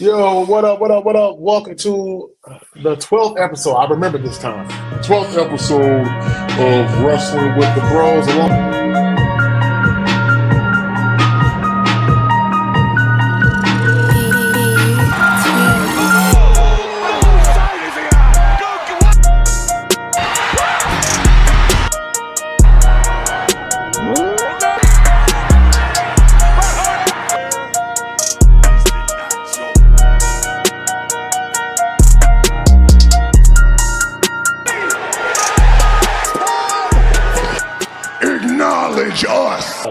Yo, what up, what up, what up? Welcome to the 12th episode. I remember this time. 12th episode of Wrestling with the Bros. Acknowledge us.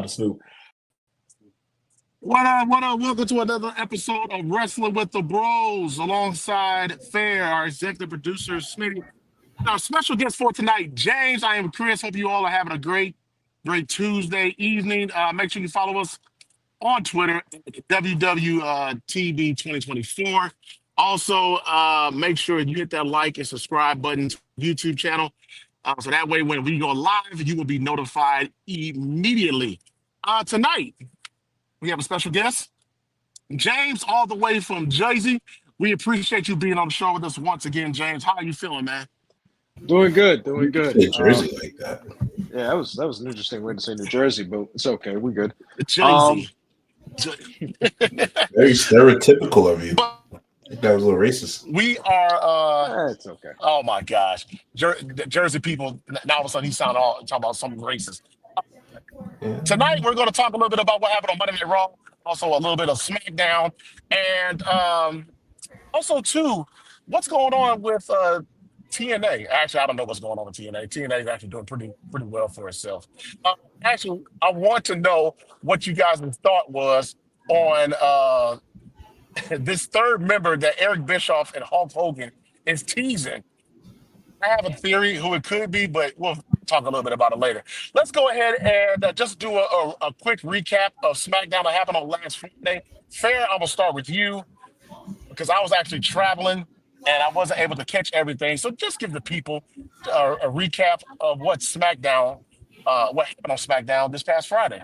What up, what up? Welcome to another episode of Wrestling with the Bros alongside Fair, our executive producer, Smitty. Our special guest for tonight, James. I am Chris. Hope you all are having a great Tuesday evening. Make sure you follow us on Twitter, WWTB 2024. Also, make sure you hit that like and subscribe button to the YouTube channel. So that way, when we go live, you will be notified immediately. Tonight, we have a special guest, James, all the way from Jersey. We appreciate you being on the show with us once again, James. How are you feeling, man? Doing good. New Jersey like that. Yeah, that was an interesting way to say New Jersey, but it's okay. We're good. Jersey. Very stereotypical of you. That was a little racist. We are. It's okay. Oh my gosh, Jersey people. Now all of a sudden, he sound all talking about something racist. Yeah. Tonight, we're going to talk a little bit about what happened on Monday Night Raw. Also, a little bit of SmackDown, and also too, what's going on with TNA. Actually, I don't know what's going on with TNA. TNA is actually doing pretty well for itself. Actually, I want to know what you guys' thought was on this third member that Eric Bischoff and Hulk Hogan is teasing. I have a theory who it could be, but we'll talk a little bit about it later. Let's go ahead and just do a quick recap of SmackDown that happened on last Friday. Fair, I'm going to start with you because I was actually traveling and I wasn't able to catch everything. So just give the people a recap of what SmackDown, what happened on SmackDown this past Friday.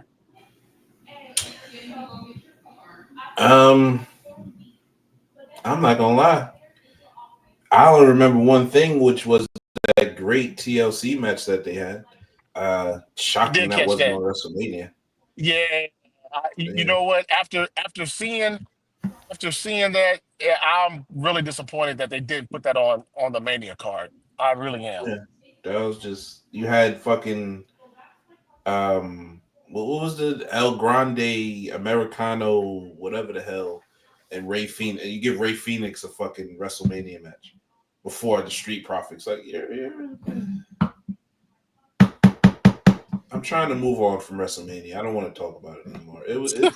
I'm not gonna lie. I only remember one thing, which was that great TLC match that they had. Shocking that wasn't on WrestleMania. Yeah, you know what? After seeing that, yeah, I'm really disappointed that they didn't put that on the Mania card. I really am. Yeah, that was just you had fucking what was the El Grande Americano, whatever the hell, and Ray Phoenix. You give Ray Phoenix a fucking WrestleMania match before the Street Profits. Like, yeah. I'm trying to move on from WrestleMania. I don't want to talk about it anymore. It was a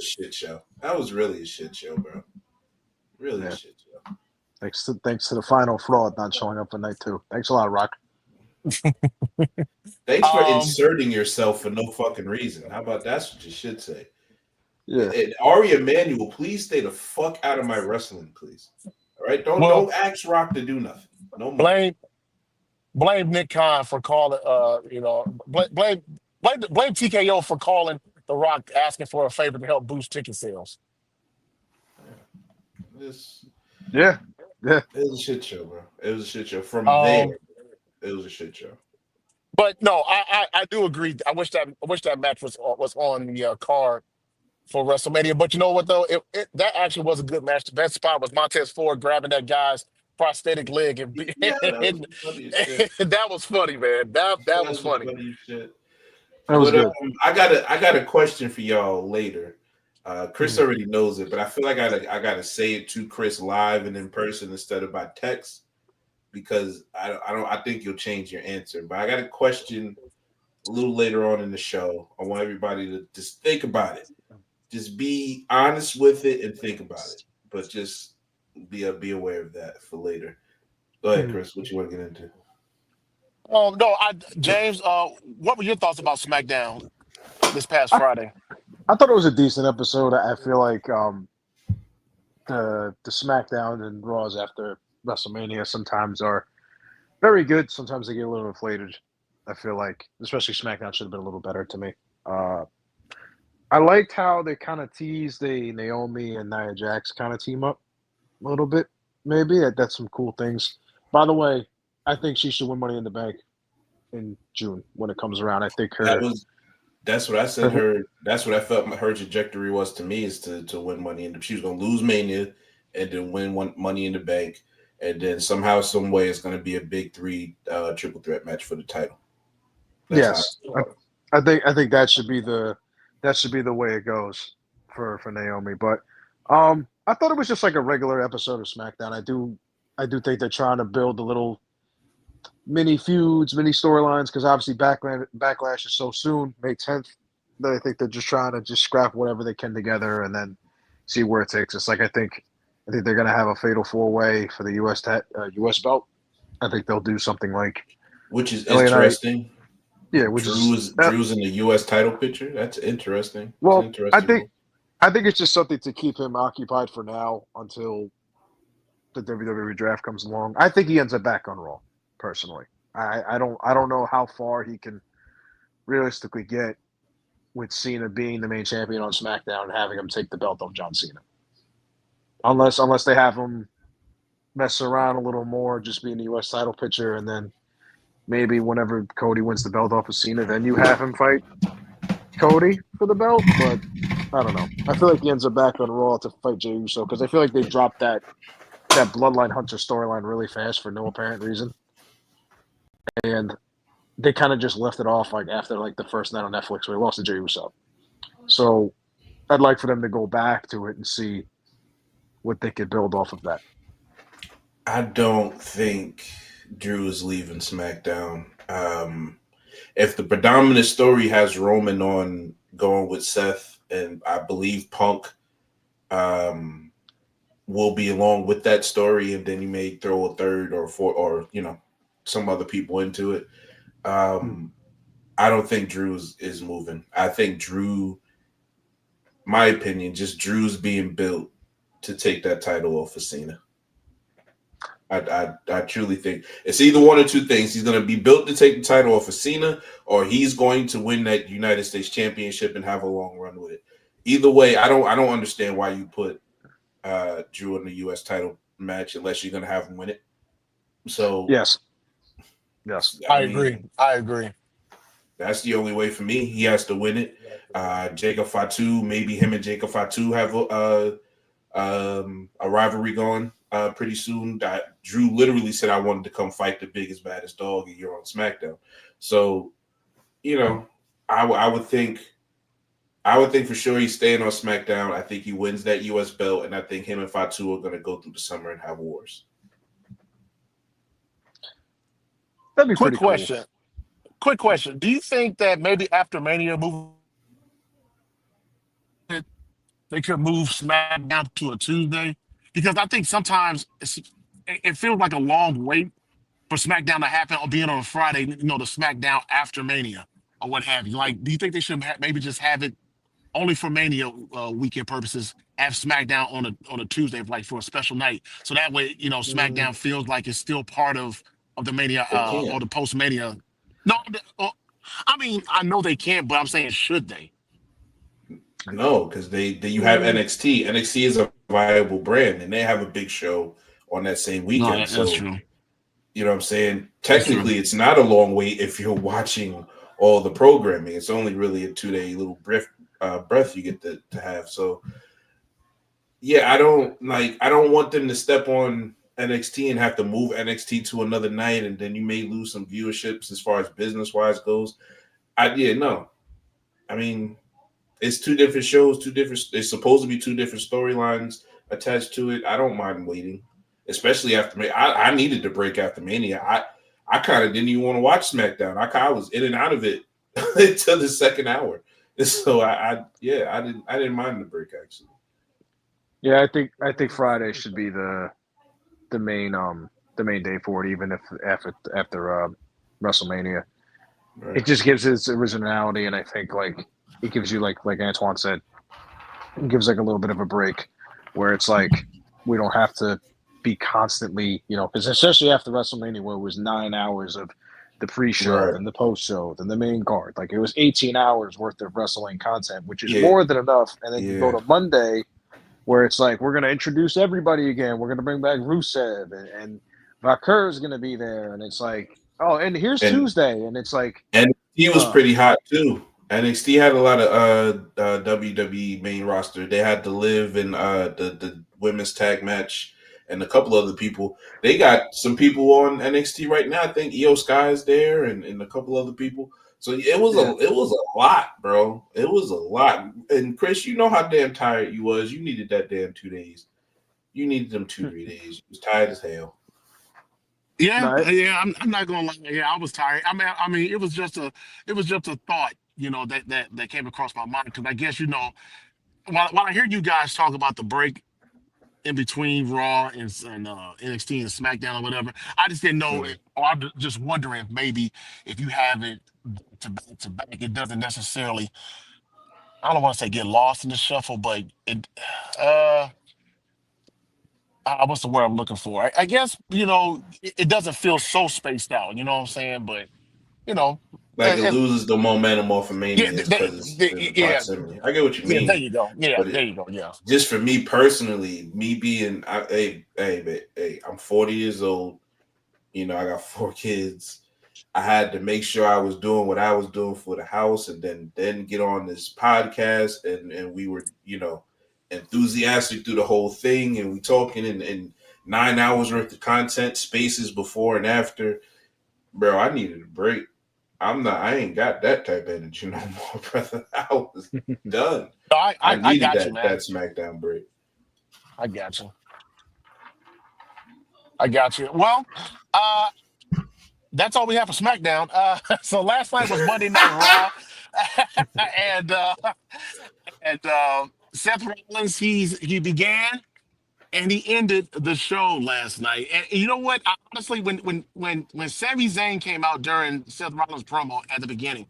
shit show. That was really a shit show, bro. Really a shit show. Thanks to the final fraud not showing up for night 2. Thanks a lot, Rock. Thanks for inserting yourself for no fucking reason. How about that's what you should say? Yeah. And Ari Emanuel, please stay the fuck out of my wrestling, please. All right, don't ask Rock to do nothing. No more. Blame Nick Khan for calling. Blame TKO for calling The Rock, asking for a favor to help boost ticket sales. Yeah. It was a shit show, bro. It was a shit show. From there, it was a shit show. But no, I do agree. I wish that match was on the card for WrestleMania. But you know what though? That actually was a good match. The best spot was Montez Ford grabbing that guy's prosthetic leg and that was funny, man. That was funny. Shit. That was good. I got a question for y'all later. Chris already knows it, but I feel like I gotta say it to Chris live and in person instead of by text because I think you'll change your answer. But I got a question a little later on in the show. I want everybody to just think about it. Just be honest with it and think about it. But just be aware of that for later. Go ahead, Chris. What you want to get into? James. What were your thoughts about SmackDown this past Friday? I thought it was a decent episode. I feel like the SmackDown and Raws after WrestleMania sometimes are very good. Sometimes they get a little inflated. I feel like, especially SmackDown should have been a little better to me. I liked how they kind of teased the Naomi and Nia Jax kind of team up a little bit. Maybe that's some cool things. By the way, I think she should win Money in the Bank in June when it comes around. I think That's what I said. her That's what I felt her trajectory was to me, is to win Money in the. She was going to lose Mania and then win Money in the Bank, and then somehow, some way, it's going to be a big three triple threat match for the title. Yes, I think that should be the way it goes for Naomi. But I thought it was just like a regular episode of SmackDown. I do think they're trying to build a little mini feuds, mini storylines, because obviously Backlash is so soon, May 10th, that I think they're just trying to just scrap whatever they can together and then see where it takes us. Like I think they're gonna have a fatal 4-way for the US belt. I think they'll do something like, which is LA interesting. Yeah, which Drew's in the U.S. title picture. That's interesting. Well, interesting. I think it's just something to keep him occupied for now until the WWE draft comes along. I think he ends up back on Raw. Personally, I don't know how far he can realistically get with Cena being the main champion on SmackDown and having him take the belt off John Cena. Unless they have him mess around a little more, just be in the U.S. title picture, and then maybe whenever Cody wins the belt off of Cena, then you have him fight Cody for the belt. But I don't know. I feel like he ends up back on Raw to fight Jey Uso because I feel like they dropped that Bloodline Hunter storyline really fast for no apparent reason. And they kind of just left it off like after like the first night on Netflix where he lost to Jey Uso. So I'd like for them to go back to it and see what they could build off of that. I don't think Drew is leaving SmackDown. If the predominant story has Roman on going with Seth, and I believe Punk will be along with that story, and then you may throw a third or four or some other people into it. I don't think Drew is moving. I think Drew, my opinion, just Drew's being built to take that title off of Cena. I truly think it's either one or two things. He's going to be built to take the title off of Cena, or he's going to win that United States Championship and have a long run with it. Either way, I don't understand why you put Drew in the U.S. title match unless you're going to have him win it. So yes, I agree. That's the only way for me. He has to win it. Jacob Fatu, maybe him and Jacob Fatu have a rivalry going pretty soon. Drew literally said, I wanted to come fight the biggest, baddest dog, and you're on SmackDown. So, I would think for sure he's staying on SmackDown. I think he wins that U.S. belt, and I think him and Fatu are going to go through the summer and have wars. That'd be Quick pretty question. cool. Quick question. Do you think that maybe after Mania they could move SmackDown to a Tuesday? Because I think sometimes it feels like a long wait for SmackDown to happen or being on a Friday, the SmackDown after Mania or what have you. Like, do you think they should maybe just have it only for Mania weekend purposes, have SmackDown on a Tuesday, like for a special night, so that way SmackDown feels like it's still part of the Mania or the post Mania. No, I mean I know they can't, but I'm saying should they? No, because you have NXT. NXT is a viable brand, and they have a big show on that same weekend. No, that's true. You know what I'm saying? Technically, it's not a long wait if you're watching all the programming. It's only really a 2-day little breath you get to have. So, yeah, I don't want them to step on NXT and have to move NXT to another night, and then you may lose some viewerships as far as business-wise goes. No. I mean, it's two different shows, it's supposed to be two different storylines attached to it. I don't mind waiting, especially after Mania. I needed to break after Mania. I kind of didn't even want to watch SmackDown. I was in and out of it until the second hour. So I didn't mind the break actually. Yeah, I think Friday should be the main day for it, even if after WrestleMania. Right. It just gives its originality, and I think like it gives you like Antoine said, it gives like a little bit of a break where it's like we don't have to be constantly, because especially after WrestleMania where it was 9 hours of the pre-show, Right. then the post-show, then the main card. Like, it was 18 hours worth of wrestling content, which is Yeah. more than enough. And then you go Yeah. to Monday, where it's like, we're going to introduce everybody again. We're going to bring back Rusev, and Vakur is going to be there. And it's like, oh, and here's And Tuesday. And it's like, NXT was pretty hot too. NXT had a lot of WWE main roster. They had to live in the women's tag match and a couple other people. They got some people on NXT right now. I think Io Sky is there and a couple other people. So it was a lot, bro. It was a lot. And Chris, you know how damn tired you was. You needed that damn 2 days. You needed them 2-3 days. You was tired as hell. Yeah, no, yeah. I'm not gonna lie. Yeah, I was tired. I mean, it was just a thought, that came across my mind because I guess while I hear you guys talk about the break in between Raw and NXT and SmackDown or whatever, I just didn't know, Mhm. or I'm just wondering if maybe if you have it to back, it doesn't necessarily. I don't want to say get lost in the shuffle, but uh, what's the word I'm looking for? I guess it doesn't feel so spaced out. You know what I'm saying? But you know, Like it and, loses the momentum off of yeah, Manias because it's the yeah, proximity. I get what you yeah. There mean, you go. Yeah, but there you go. Yeah. just for me personally, me being, hey, I'm 40 years old. I got 4 kids. I had to make sure I was doing what I was doing for the house, and then get on this podcast, and we were, enthusiastic through the whole thing, and we talking and 9 hours worth of content, spaces before and after. Bro, I needed a break. I ain't got that type of energy no more, brother. I was done. No, I I needed got you, that man. SmackDown break. I got you. I got you. Well, uh, that's all we have for SmackDown. So last night was Monday Night Raw, and Seth Rollins he began and he ended the show last night. And you know what? Honestly, when Sami Zayn came out during Seth Rollins promo at the beginning,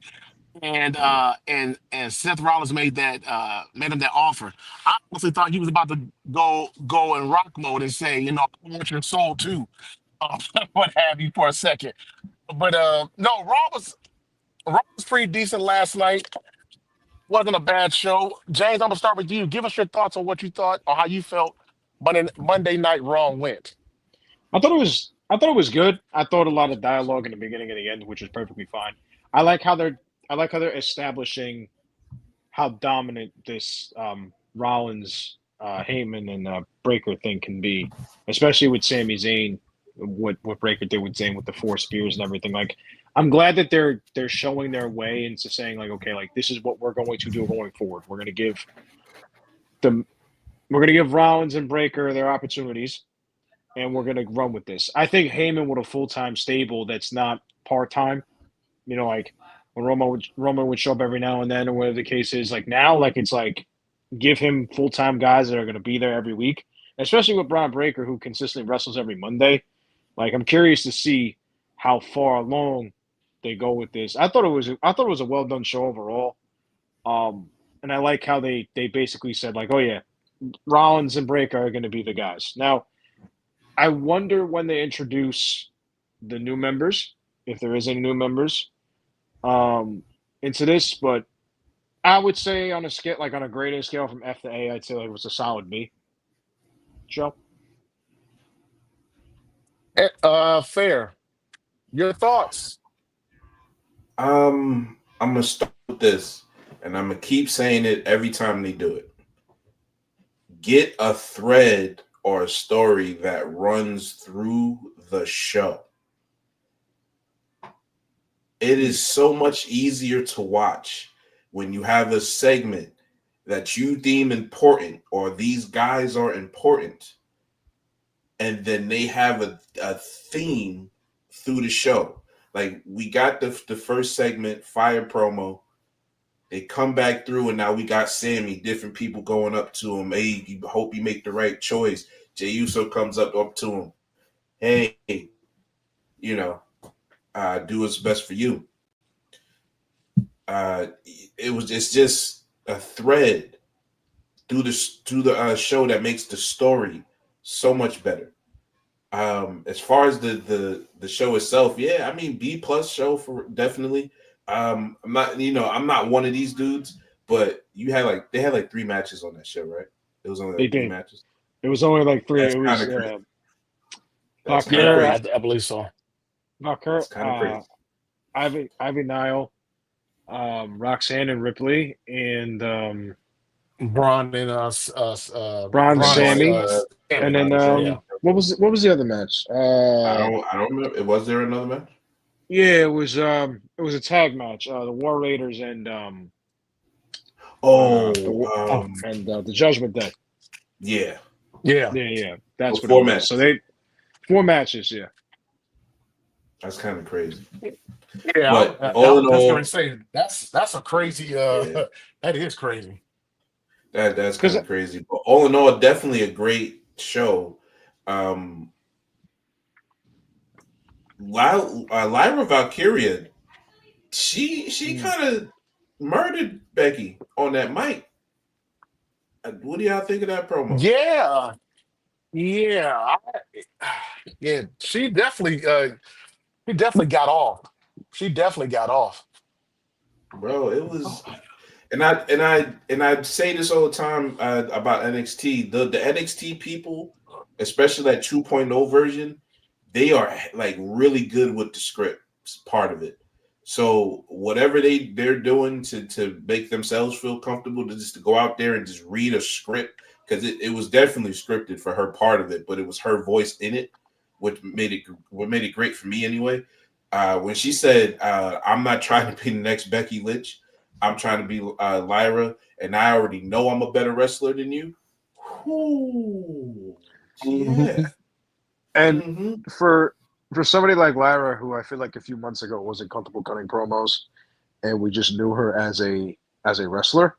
and Mm. Seth Rollins made him that offer, I honestly thought he was about to go in rock mode and say, I want your soul too, what have you for a second. But no, Raw was pretty decent last night. Wasn't a bad show. James, I'm gonna start with you. Give us your thoughts on what you thought or how you felt Monday Night Raw went. I thought it was good. I thought a lot of dialogue in the beginning and the end, which is perfectly fine. I like how they're establishing how dominant this Rollins, Heyman, and Breaker thing can be, especially with Sami Zayn. What Breaker did with Zayn with the 4 spears and everything. Like, I'm glad that they're showing their way into saying, like, okay, like, this is what we're going to do going forward. Them we're gonna give Rollins and Breaker their opportunities, and we're gonna run with this. I think Heyman with a full time stable that's not part time. Like, when Roman would show up every now and then, or whatever the case is. Like, now, like, it's like, give him full time guys that are going to be there every week, especially with Braun Breaker, who consistently wrestles every Monday. Like, I'm curious to see how far along they go with this. I thought it was a well done show overall. And I like how they basically said, like, oh yeah, Rollins and Breaker are going to be the guys. Now, I wonder when they introduce the new members, if there is any new members, um, into this. But I would say, on a scale, like, on a grading scale from F to A, I'd say, like, it was a solid B. Joe. Fair. Your thoughts? I'm gonna start with this, and I'm gonna keep saying it every time they do it. Get a thread or a story that runs through the show. It is so much easier to watch when you have a segment that you deem important, or these guys are important, and then they have a theme through the show. Like, we got the first segment, fire promo. They come back through, and now we got Sammy, different people going up to him. Hey, you hope you make the right choice. Jey Uso comes up to him. Hey, you know, do what's best for you. It's just a thread through the show that makes the story so much better. As far as the show itself, yeah, I mean B+ show for definitely. I'm not one of these dudes, but they had like 3 matches on that show, right? It was only They like three did. matches. It was only like three. That's It kind was of crazy. That's kind of Valkyrie, Yeah, crazy. I believe so. Valkyrie, That's kind of crazy. Ivy Nile, Roxanne and Ripley, and Bron and Bron And Bron and then Sammy, and Sammy. then Yeah. what was the other match? I don't remember. Was there another match? Yeah, it was a tag match. The War Raiders and Oh, Oh, the Judgment Day. yeah. yeah. Yeah, that's So what it four was. So matches. they 4 matches. Yeah, That's kind of crazy. Yeah, But I all in was just gonna all, say that's a crazy yeah, that is crazy. that's because kind of crazy. But all in all, definitely a great show. Um, Lyra Valkyria, she kind of murdered Becky on that mic. What do y'all think of that promo, Yeah, yeah, yeah. She definitely got off. She definitely got off. bro? It was, and I say this all the time about NXT. The NXT people, especially that 2.0 version, they are like really good with the script part of it. So whatever they're doing to make themselves feel comfortable to just to go out there and just read a script, because it was definitely scripted for her part of it, but it was her voice in it, what made it great for me anyway. When she said, "I'm not trying to be the next Becky Lynch, I'm trying to be Lyra, and I already know I'm a better wrestler than you." Whoo, yeah. and Mm-hmm. for somebody like Lyra, who I feel like a few months ago wasn't comfortable cutting promos, and we just knew her as a wrestler,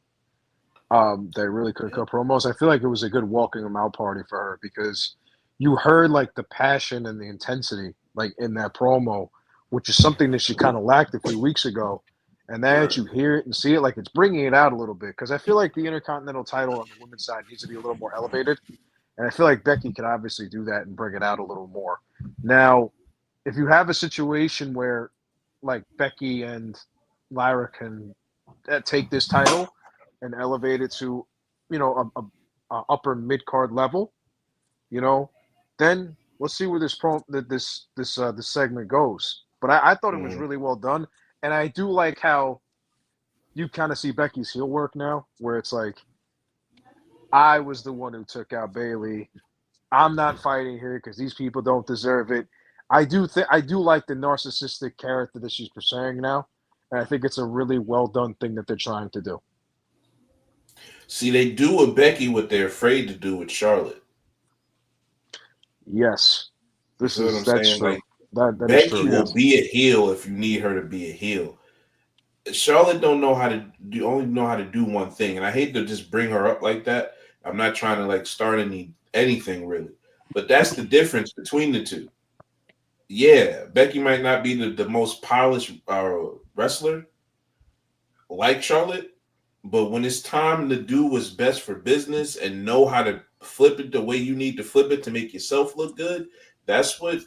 that really could cut promos. I feel like it was a good walking them out party for her because you heard like the passion and the intensity like in that promo, which is something that she kind of lacked a few weeks ago. And now that Right. you hear it and see it, like it's bringing it out a little bit because I feel like the Intercontinental title on the women's side needs to be a little more elevated, and I feel like Becky could obviously do that and bring it out a little more. Now, if you have a situation where like Becky and Lyra can take this title and elevate it to, a upper mid card level, you know, then let's see where this segment goes. But I thought it was Mm. really well done, and I do like how you kind of see Becky's heel work now, where it's like I was the one who took out Bailey. I'm not fighting here because these people don't deserve it. I do like the narcissistic character that she's portraying now, and I think it's a really well done thing that they're trying to do. See, they do with Becky what they're afraid to do with Charlotte. Yes, You feel what I'm that's saying? true. Like That is Becky true. will Yes. be a heel if you need her to be a heel. Charlotte don't know how to do only know how to do one thing, and I hate to just bring her up like that. I'm not trying to like start anything really, but that's the difference between the two. Yeah, Becky might not be the most polished wrestler like Charlotte, but when it's time to do what's best for business and know how to flip it the way you need to flip it to make yourself look good, that's what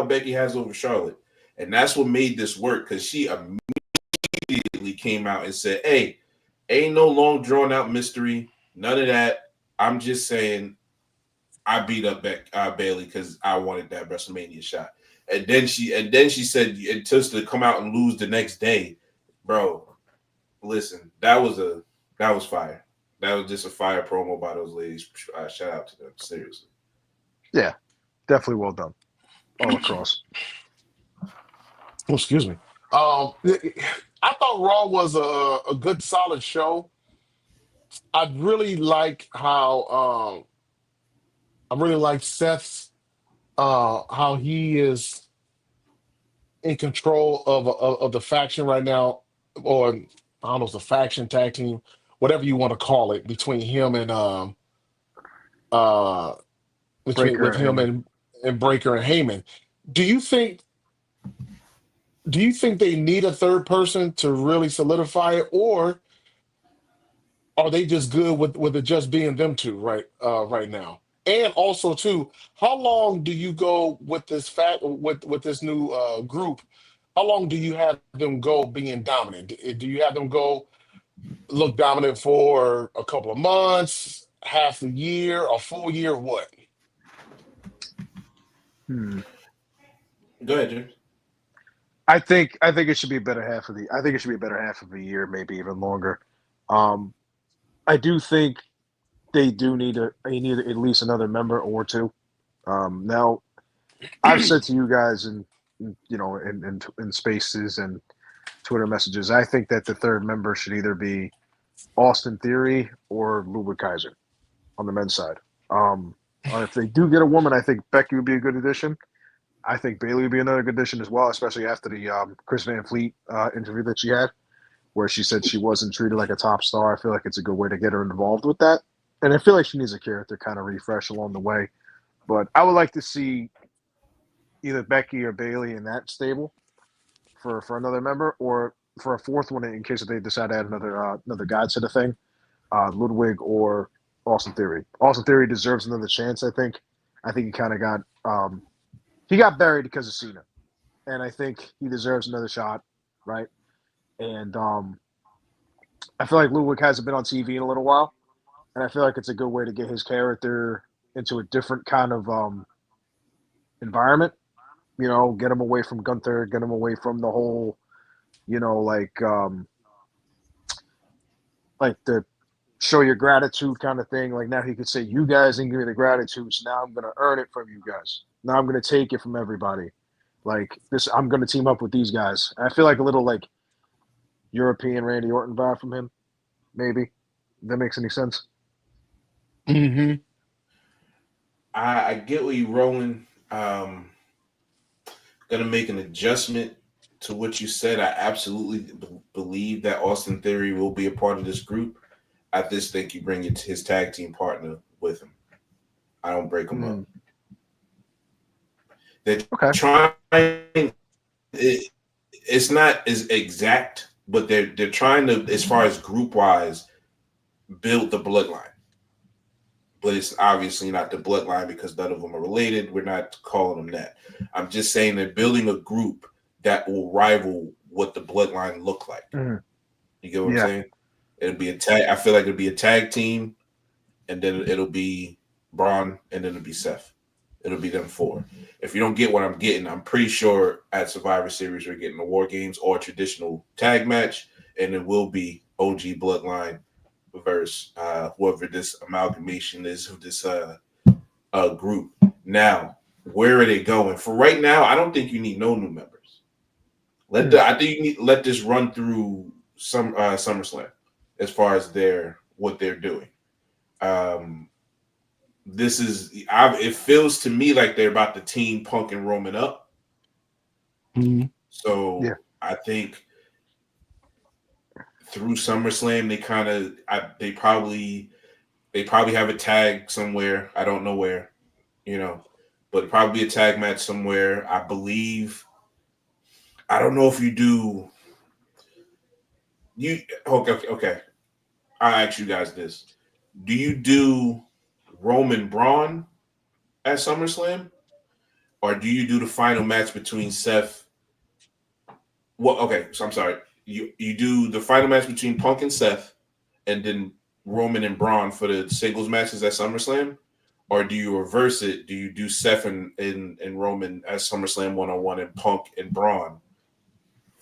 Becky has over Charlotte. And that's what made this work because she immediately came out and said, "Hey, ain't no long drawn out mystery, none of that. I'm just saying I beat up Bailey because I wanted that WrestleMania shot." And then she said, and just to come out and lose the next day, bro. Listen, that was fire. That was just a fire promo by those ladies. Shout out to them, seriously. Yeah, definitely well done all across. Oh, excuse me. I thought Raw was a good solid show. I really like how I really like Seth's how he is in control of the faction right now, or I don't know, if it's a faction tag team, whatever you want to call it, between him and uh between Breaker with and him Heyman. and Breaker and Heyman. Do you think do you think they need a third person to really solidify it, or are they just good with it just being them two right now? And also too, how long do you go with this with this new group? How long do you have them go being dominant? Do you have them go look dominant for a couple of months, half a year, a full year? What? Hmm. Go ahead, James. I think it should be a better half of the. I think it should be a better half of a year, maybe even longer. Um, I do think they need at least another member or two. Now, I've said to you guys in spaces and Twitter messages, I think that the third member should either be Austin Theory or Ludwig Kaiser on the men's side. Or if they do get a woman, I think Becky would be a good addition. I think Bailey would be another good addition as well, especially after the Chris Van Fleet interview that she had, where she said she wasn't treated like a top star. I feel like it's a good way to get her involved with that. And I feel like she needs a character kind of refresh along the way. But I would like to see either Becky or Bailey in that stable for another member, or for a fourth one in case if they decide to add another guy to the thing, Ludwig or Austin Theory. Austin Theory deserves another chance. I think. I think he kind of got buried because of Cena, and I think he deserves another shot, right? And I feel like Ludwig hasn't been on TV in a little while, and I feel like it's a good way to get his character into a different kind of environment. Get him away from Gunther, get him away from the whole, you know, like the show your gratitude kind of thing. Like now he could say, "You guys didn't give me the gratitude, so now I'm gonna earn it from you guys. Now I'm gonna take it from everybody. Like this, I'm gonna team up with these guys." And I feel like a little like European Randy Orton vibe from him, maybe. If that makes any sense? Hmm. I get where you're rolling. Gonna make an adjustment to what you said. I absolutely believe that Austin Theory will be a part of this group. I just think you bring his tag team partner with him. I don't break him up. They're Okay. trying. It's not as exact, but they're trying to, as far as group wise, build the bloodline. But it's obviously not the bloodline because none of them are related. We're not calling them that. I'm just saying they're building a group that will rival what the bloodline look like. Mm-hmm. You get what I'm saying? It'll be a tag. I feel like it'll be a tag team, and then it'll be Bron, and then it'll be Seth. It'll be them four. If you don't get what I'm getting, I'm pretty sure at Survivor Series we're getting a War Games or a traditional tag match, and it will be OG Bloodline versus whoever this amalgamation is of this group. Now, where are they going? For right now, I don't think you need no new members. I think you need let this run through SummerSlam as far as what they're doing. It feels to me like they're about to team Punk and Roman up. Hmm. So yeah. I think through SummerSlam they probably have a tag somewhere. I don't know where, but probably a tag match somewhere. I believe. I don't know if you do. Okay. I'll ask you guys this: do you do Roman Braun at SummerSlam, or do you do the final match between Seth? Well, okay, so I'm sorry. You do the final match between Punk and Seth, and then Roman and Braun for the singles matches at SummerSlam, or do you reverse it? Do you do Seth and Roman at SummerSlam 1-on-1 and Punk and Braun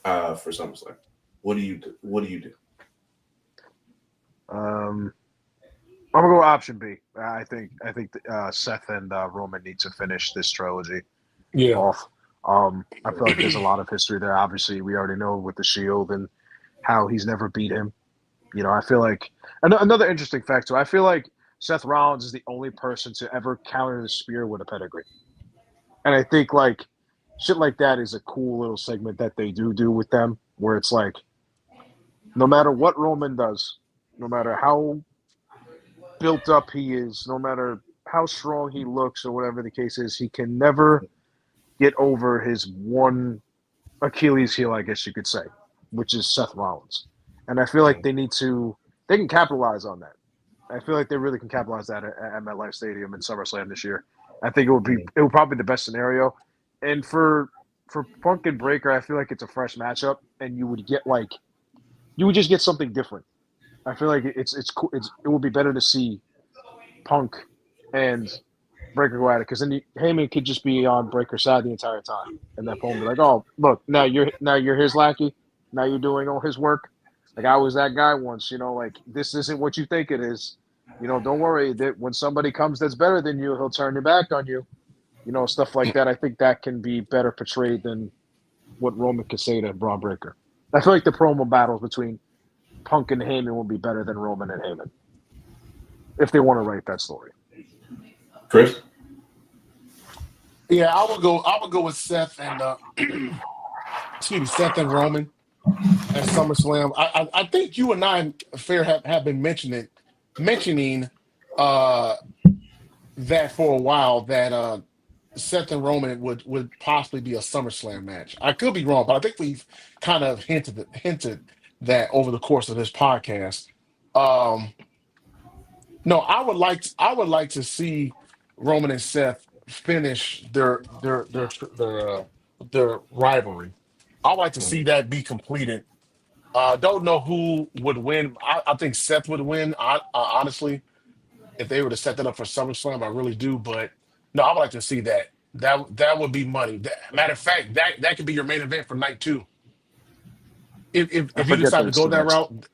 for SummerSlam? What do you do? I'm gonna go option B. I think Seth and Roman need to finish this trilogy off. I feel like there's a lot of history there. Obviously, we already know with the Shield and how he's never beat him. I feel like another interesting fact too. I feel like Seth Rollins is the only person to ever counter the spear with a pedigree, and I think like shit like that is a cool little segment that they do with them, where it's like, no matter what Roman does, no matter how built up he is, no matter how strong he looks or whatever the case is, he can never get over his one Achilles heel, I guess you could say, which is Seth Rollins. And I feel like they can capitalize on that. I feel like they really can capitalize that at MetLife Stadium in SummerSlam this year. I think it would probably be the best scenario. And for Punk and Breaker, I feel like it's a fresh matchup, and you would just get something different. I feel like it's cool. It would be better to see Punk and Breaker go at it, because then Heyman could just be on Breaker's side the entire time, and then Punk be like, "Oh, look, now you're his lackey. Now you're doing all his work. Like I was that guy once. Like this isn't what you think it is. Don't worry that when somebody comes that's better than you, he'll turn your back on you. Stuff like that. I think that can be better portrayed than what Roman could say to Braun Breaker. I feel like the promo battles between Punk and Heyman will be better than Roman and Heyman if they want to write that story. Chris? Yeah, I would go with Seth and Seth and Roman at SummerSlam. I think you and I, Fair, have been mentioning that for a while, that Seth and Roman would possibly be a SummerSlam match. I could be wrong, but I think we've kind of hinted that over the course of this podcast. No, I would like to see Roman and Seth finish their rivalry. I'd like to see that be completed. Don't know who would win. I think Seth would win. Honestly, if they were to set that up for SummerSlam, I really do. But no, I would like to see that. That would be money. Matter of fact, that could be your main event for night two. I If you forget decide that to it's go the that next. route,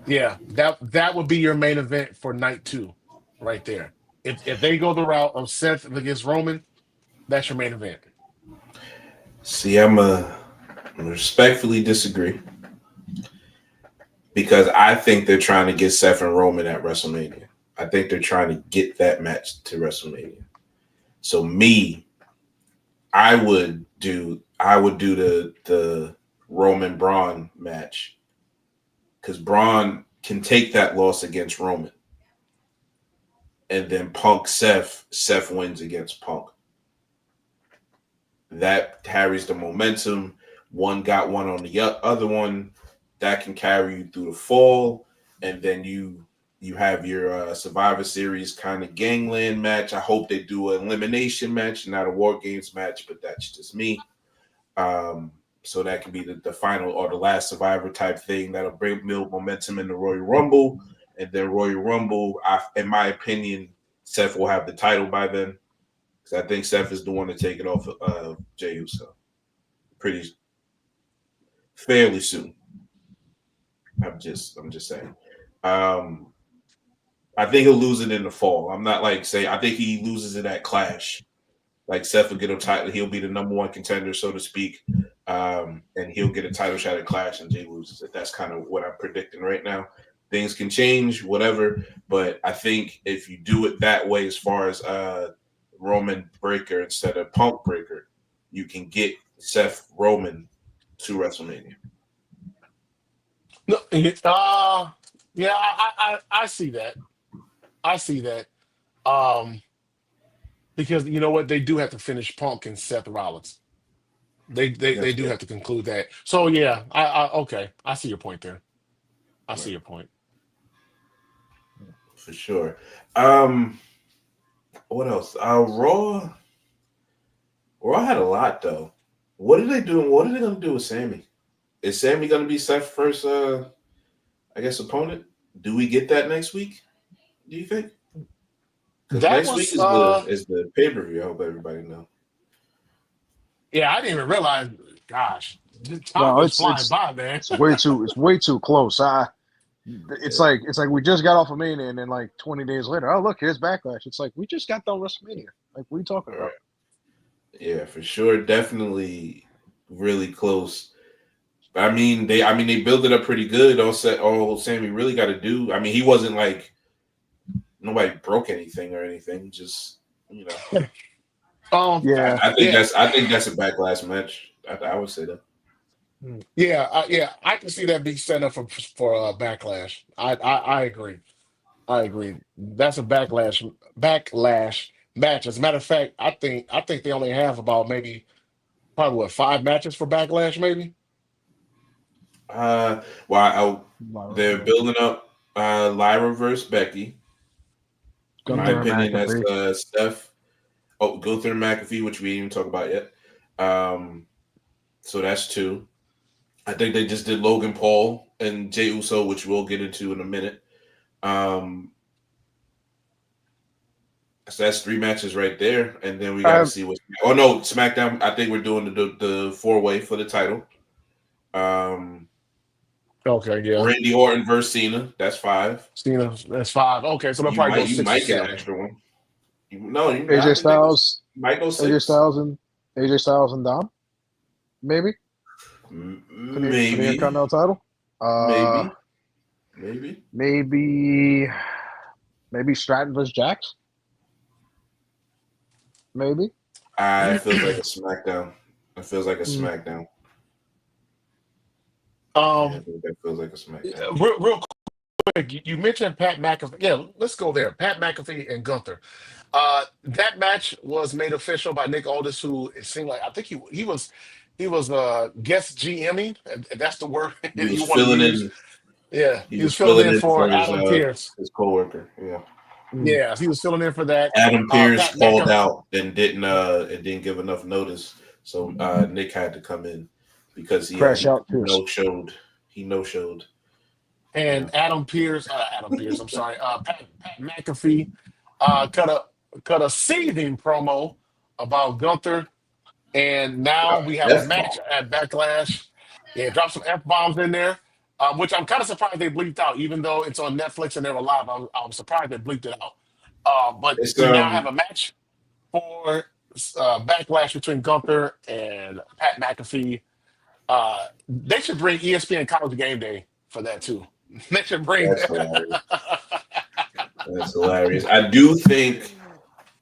yeah, that would be your main event for night two, right there. If they go the route of Seth against Roman, that's your main event. See, I'm respectfully disagree because I think they're trying to get Seth and Roman at WrestleMania. I think they're trying to get that match to WrestleMania. So I would do the Roman Braun match because Braun can take that loss against Roman, and then Punk Seth wins against Punk. That carries the momentum. One got one on the other one. That can carry you through the fall, and then you have your Survivor Series kind of gangland match. I hope they do an elimination match, not a War Games match, but that's just me. So that can be the final or the last Survivor type thing that'll build momentum in the Royal Rumble, and then Royal Rumble. In my opinion, Seth will have the title by then. I think Seth is the one to take it off of Jey Uso pretty fairly soon. I'm just saying. I think he'll lose it in the fall. I'm not I think he loses it at Clash. Like Seth will get a title, he'll be the number one contender, so to speak, and he'll get a title shot at Clash, and Jey loses it. That's kind of what I'm predicting right now. Things can change, whatever, but I think if you do it that way, as far as Roman Breaker instead of Punk Breaker, you can get Seth Roman to WrestleMania. No, yeah, I see that. I see that. Because you know what, they do have to finish Punk and Seth Rollins. They do have to conclude that. So yeah, I okay. I see your point there. I see your point. For sure. What else? Raw had a lot though. What are they doing? What are they going to do with Sammy? Is Sammy going to be Seth's first, opponent? Do we get that next week? Do you think? Because next week is the pay-per-view. I hope everybody knows. Yeah, I didn't even realize. Gosh, No, is flying by, man. It's way too close. It's like we just got off of Mania, and then like 20 days later, oh look, here's Backlash. It's like we just got done WrestleMania. Like, what are you talking about? Yeah, for sure, definitely, really close. I mean, they built it up pretty good. All Sammy really got to do. I mean, he wasn't like nobody broke anything or anything. Just Yeah, I think that's a Backlash match. I would say that. Yeah, I can see that being set up for Backlash. I agree. I agree. That's a backlash match. As a matter of fact, I think they only have about probably 5 matches for Backlash, maybe. They're building up Lyra versus Becky. In my Gunther and opinion, that's McAfee. Steph. Oh, Gunther and McAfee, which we didn't even talk about yet. So that's 2. I think they just did Logan Paul and Jey Uso, which we'll get into in a minute. So that's 3 matches right there, and then we got to see what. Oh no, SmackDown. I think we're doing the 4-way for the title. Okay, yeah. Randy Orton versus Cena. That's 5. Cena, that's 5. Okay, so they'll probably go 6 or might get an 7. extra one. No, I AJ think Styles, might go 6. AJ Styles and Dom, maybe for the Maybe. Intercontinental title. Maybe Stratton versus Jax. Maybe. It feels like a SmackDown. It feels like a SmackDown. I think that feels like a SmackDown. Real quick, you mentioned Pat McAfee. Yeah, let's go there. Pat McAfee and Gunther. That match was made official by Nick Aldis, who it seemed like I think he was guest GMing. If that's the word He was you want to filling use. in. Yeah, He was filling in for Adam Pearce. his coworker. Yeah. Yeah, he was filling in for that. Adam Pearce Pat called McAfee. out and didn't give enough notice, so Nick had to come in because he no showed. He no showed. And Adam Pearce. I'm sorry. Pat McAfee cut a seething promo about Gunther, and now we have a match at Backlash. Yeah, drop some F-bombs in there, which I'm kind of surprised they bleeped out, even though it's on Netflix and they were live. I'm surprised they bleeped it out. But we now have a match for Backlash between Gunther and Pat McAfee. They should bring ESPN College Game Day for that too. They should bring. That's hilarious. That's hilarious. I do think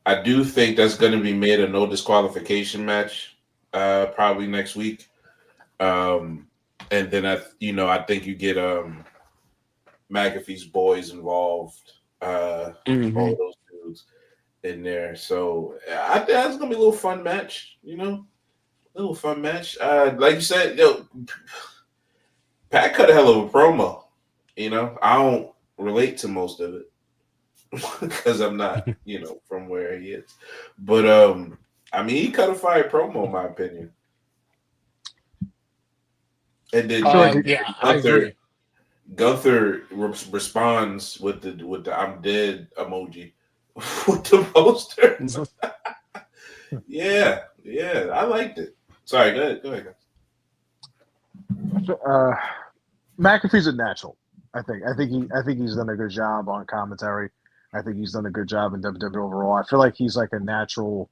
that's going to be made a no disqualification match, probably next week. And then I think you get McAfee's boys involved, all those dudes in there. So I think that's gonna be a little fun match. A little fun match. Like you said, Pat cut a hell of a promo. I don't relate to most of it because I'm not, from where he is. But he cut a fire promo, in my opinion. And then I agree. Gunther responds with the I'm dead emoji with the poster. yeah, I liked it. Sorry, go ahead, guys. McAfee's a natural. I think he's done a good job on commentary. I think he's done a good job in WWE overall. I feel like he's like a natural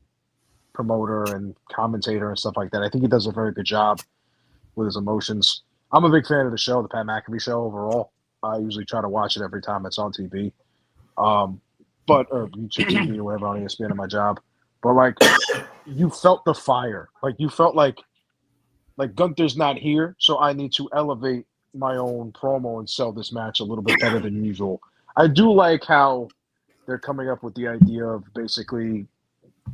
promoter and commentator and stuff like that. I think he does a very good job with his emotions. I'm a big fan of the show, the Pat McAfee show overall. I usually try to watch it every time it's on TV, or YouTube TV or whatever on ESPN in my job. But like, you felt the fire. Like you felt like Gunther's not here, so I need to elevate my own promo and sell this match a little bit better than usual. I do like how they're coming up with the idea of basically,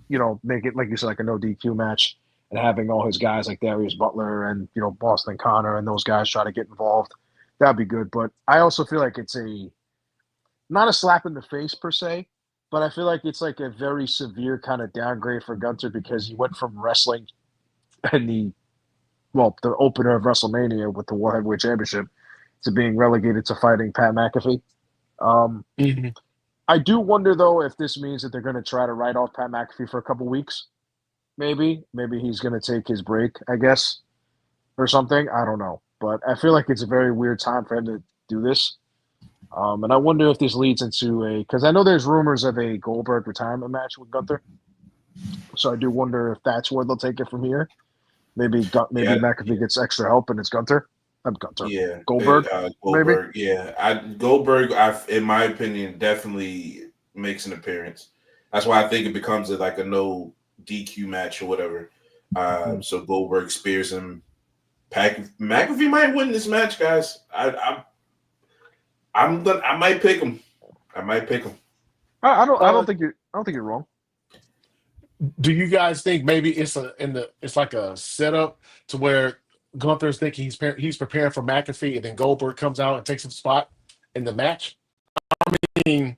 make it, like you said, like a no DQ match and having all his guys like Darius Butler and, Boston Connor and those guys try to get involved. That'd be good. But I also feel like it's not a slap in the face per se, but I feel like it's like a very severe kind of downgrade for Gunther because he went from wrestling in the opener of WrestleMania with the World Heavyweight Championship to being relegated to fighting Pat McAfee. I do wonder, though, if this means that they're going to try to write off Pat McAfee for a couple weeks. Maybe he's going to take his break, I guess, or something. I don't know. But I feel like it's a very weird time for him to do this. And I wonder if this leads into because I know there's rumors of a Goldberg retirement match with Gunther. So I do wonder if that's where they'll take it from here. Maybe McAfee gets extra help and it's Gunther. Yeah, Goldberg. Goldberg. Maybe? Yeah, Goldberg. In my opinion, definitely makes an appearance. That's why I think it becomes like a no DQ match or whatever. So Goldberg spears him. McAfee might win this match, guys. I might pick him. I don't think you're wrong. Do you guys think maybe it's like a setup to where Gunther's thinking he's preparing for McAfee, and then Goldberg comes out and takes his spot in the match? I mean,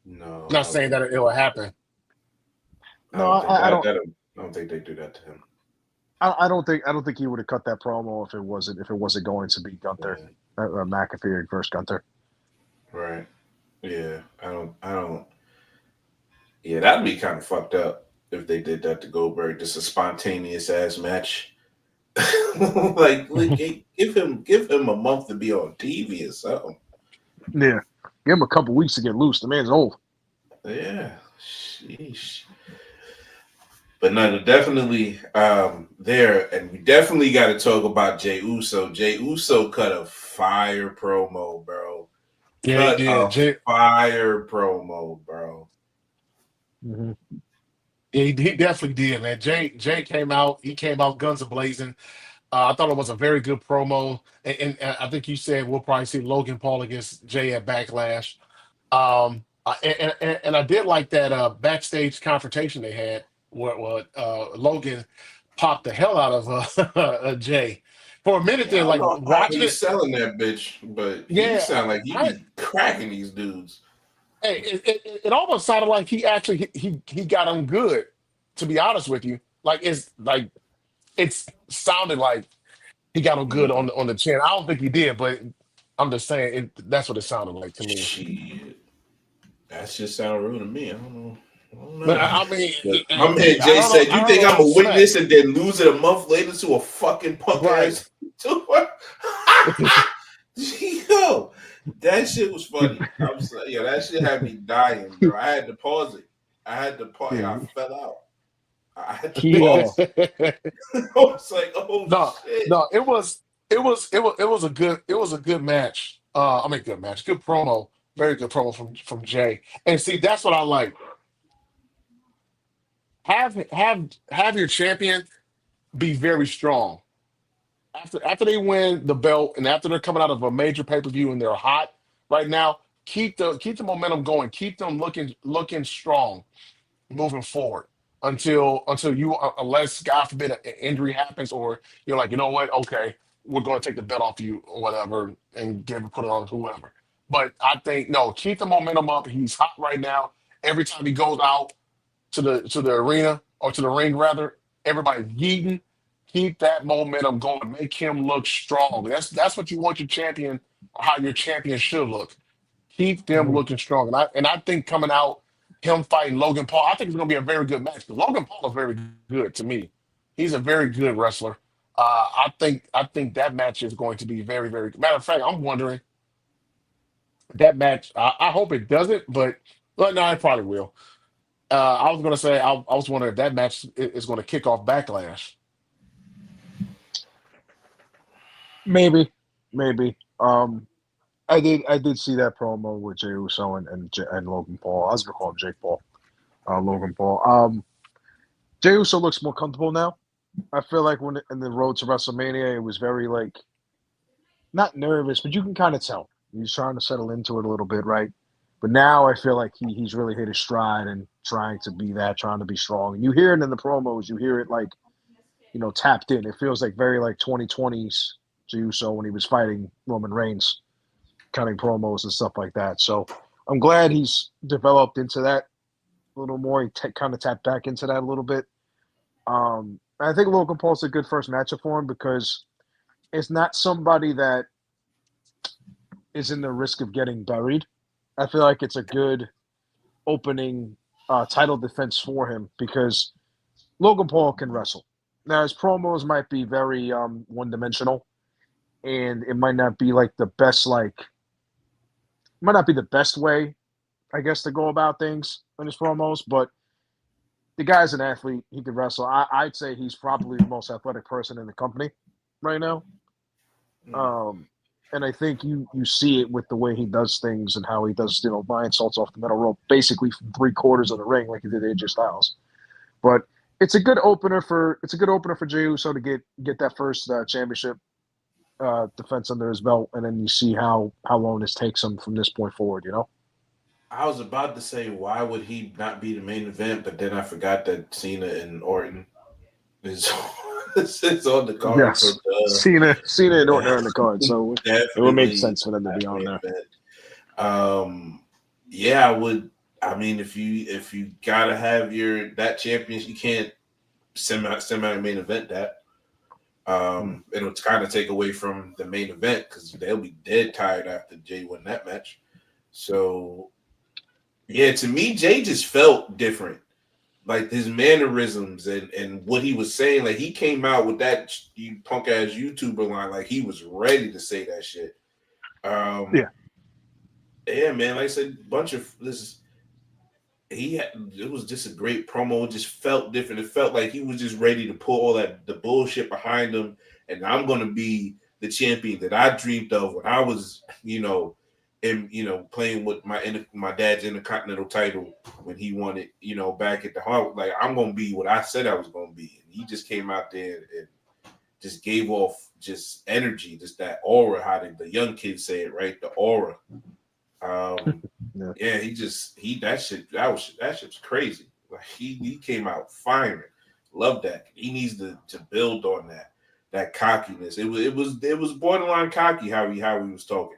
No, Not saying that it will happen. No, I don't. I don't think they do that to him. I don't think he would have cut that promo if it wasn't going to be Gunther, McAfee versus Gunther. Right. Yeah. I don't. Yeah, that'd be kind of fucked up if they did that to Goldberg. Just a spontaneous ass match. like give him a month to be on TV or something. Yeah, give him a couple weeks to get loose. The man's old. Yeah. Sheesh. But no, definitely there, and we definitely got to talk about Jey Uso. Jey Uso cut a fire promo, bro. Yeah, he did. Fire promo, bro. Mm-hmm. Yeah, he definitely did, man. Jay came out. He came out guns a blazing. I thought it was a very good promo, and I think you said we'll probably see Logan Paul against Jay at Backlash. And I did like that backstage confrontation they had where Logan popped the hell out of Jay. For a minute I there, don't like know how watching he's it. selling that bitch, but he Yeah, sound like he be cracking these dudes. hey, it almost sounded like he actually he got him good. To be honest with you, it's sounded like he got him good on the chin. I don't think he did, but I'm just saying that's what it sounded like to me. Shit, that just sound rude to me. I don't know. But I mean, But my man Jay said, "You think I'm a witness and then lose it a month later to a fucking punk ass tour?" Yo, that shit was funny. I'm sorry, yo, that shit had me dying, bro. I had to pause it. I fell out. I had to pause. I was like, "Oh shit!" No, it was a good match. I mean, good match, good promo, very good promo from Jay. And see, that's what I like. Have your champion be very strong. After they win the belt and after they're coming out of a major pay-per-view and they're hot right now, keep the momentum going. Keep them looking strong moving forward until you unless God forbid an injury happens or you're like, you know what, okay, we're going to take the belt off you or whatever and put it on whoever. But I think no, keep the momentum up. He's hot right now. Every time he goes out to the arena or to the ring rather, everybody's yeeting. Keep that momentum going. Make him look strong. That's what you want your champion or how your champion should look. Keep them looking strong. And I think coming out, him fighting Logan Paul, I think it's gonna be a very good match. Logan Paul is very good to me. He's a very good wrestler. I think that match is going to be very, very good. Matter of fact, I'm wondering that match. I hope it doesn't, but no, it probably will. I was gonna say I was wondering if that match is going to kick off Backlash. Maybe. I did see that promo with Jey Uso and Logan Paul. I was gonna call him Jake Paul. Logan Paul. Jey Uso looks more comfortable now. I feel like when in the road to WrestleMania, it was very like not nervous, but you can kind of tell he's trying to settle into it a little bit, right? But now I feel like he's really hit his stride and trying to be strong. And you hear it in the promos. You hear it like tapped in. It feels like very like 2020s Jey Uso when he was fighting Roman Reigns, cutting promos and stuff like that. So I'm glad he's developed into that a little more. He kind of tapped back into that a little bit. I think Logan Paul's a good first matchup for him because it's not somebody that is in the risk of getting buried. I feel like it's a good opening title defense for him because Logan Paul can wrestle. Now his promos might be very one-dimensional, and it might not be like the best might not be the best way, I guess, to go about things in his promos, but the guy's an athlete. He could wrestle. I'd say he's probably the most athletic person in the company right now. And I think you see it with the way he does things and how he does, Lion salts off the metal rope, basically from 3/4 of the ring, like he did AJ Styles. But it's a good opener for Jey Uso to get that first championship defense under his belt, and then you see how long this takes him from this point forward. I was about to say, why would he not be the main event? But then I forgot that Cena and Orton is on the card. Yes, Cena and Orton are on the card, so it would make sense for them to be on there. Yeah, I mean, if you gotta have that championship, you can't semi main event that. It'll kind of take away from the main event because they'll be dead tired after Jay won that match. So, yeah, to me, Jay just felt different. Like his mannerisms and what he was saying. Like he came out with that you punk ass YouTuber line. Like he was ready to say that shit. Yeah. Yeah, man. Like I said, bunch of this. It was just a great promo. It just felt different. It felt like he was just ready to pull all the bullshit behind him, and I'm gonna be the champion that I dreamed of when I was, playing with my dad's Intercontinental title when he won it, back at the heart. Like I'm gonna be what I said I was gonna be, and he just came out there and just gave off just energy, just that aura. How the young kids say it, right? The aura. Yeah, that shit was crazy. Like he came out firing. Love that. He needs to build on that cockiness. It was borderline cocky how he was talking.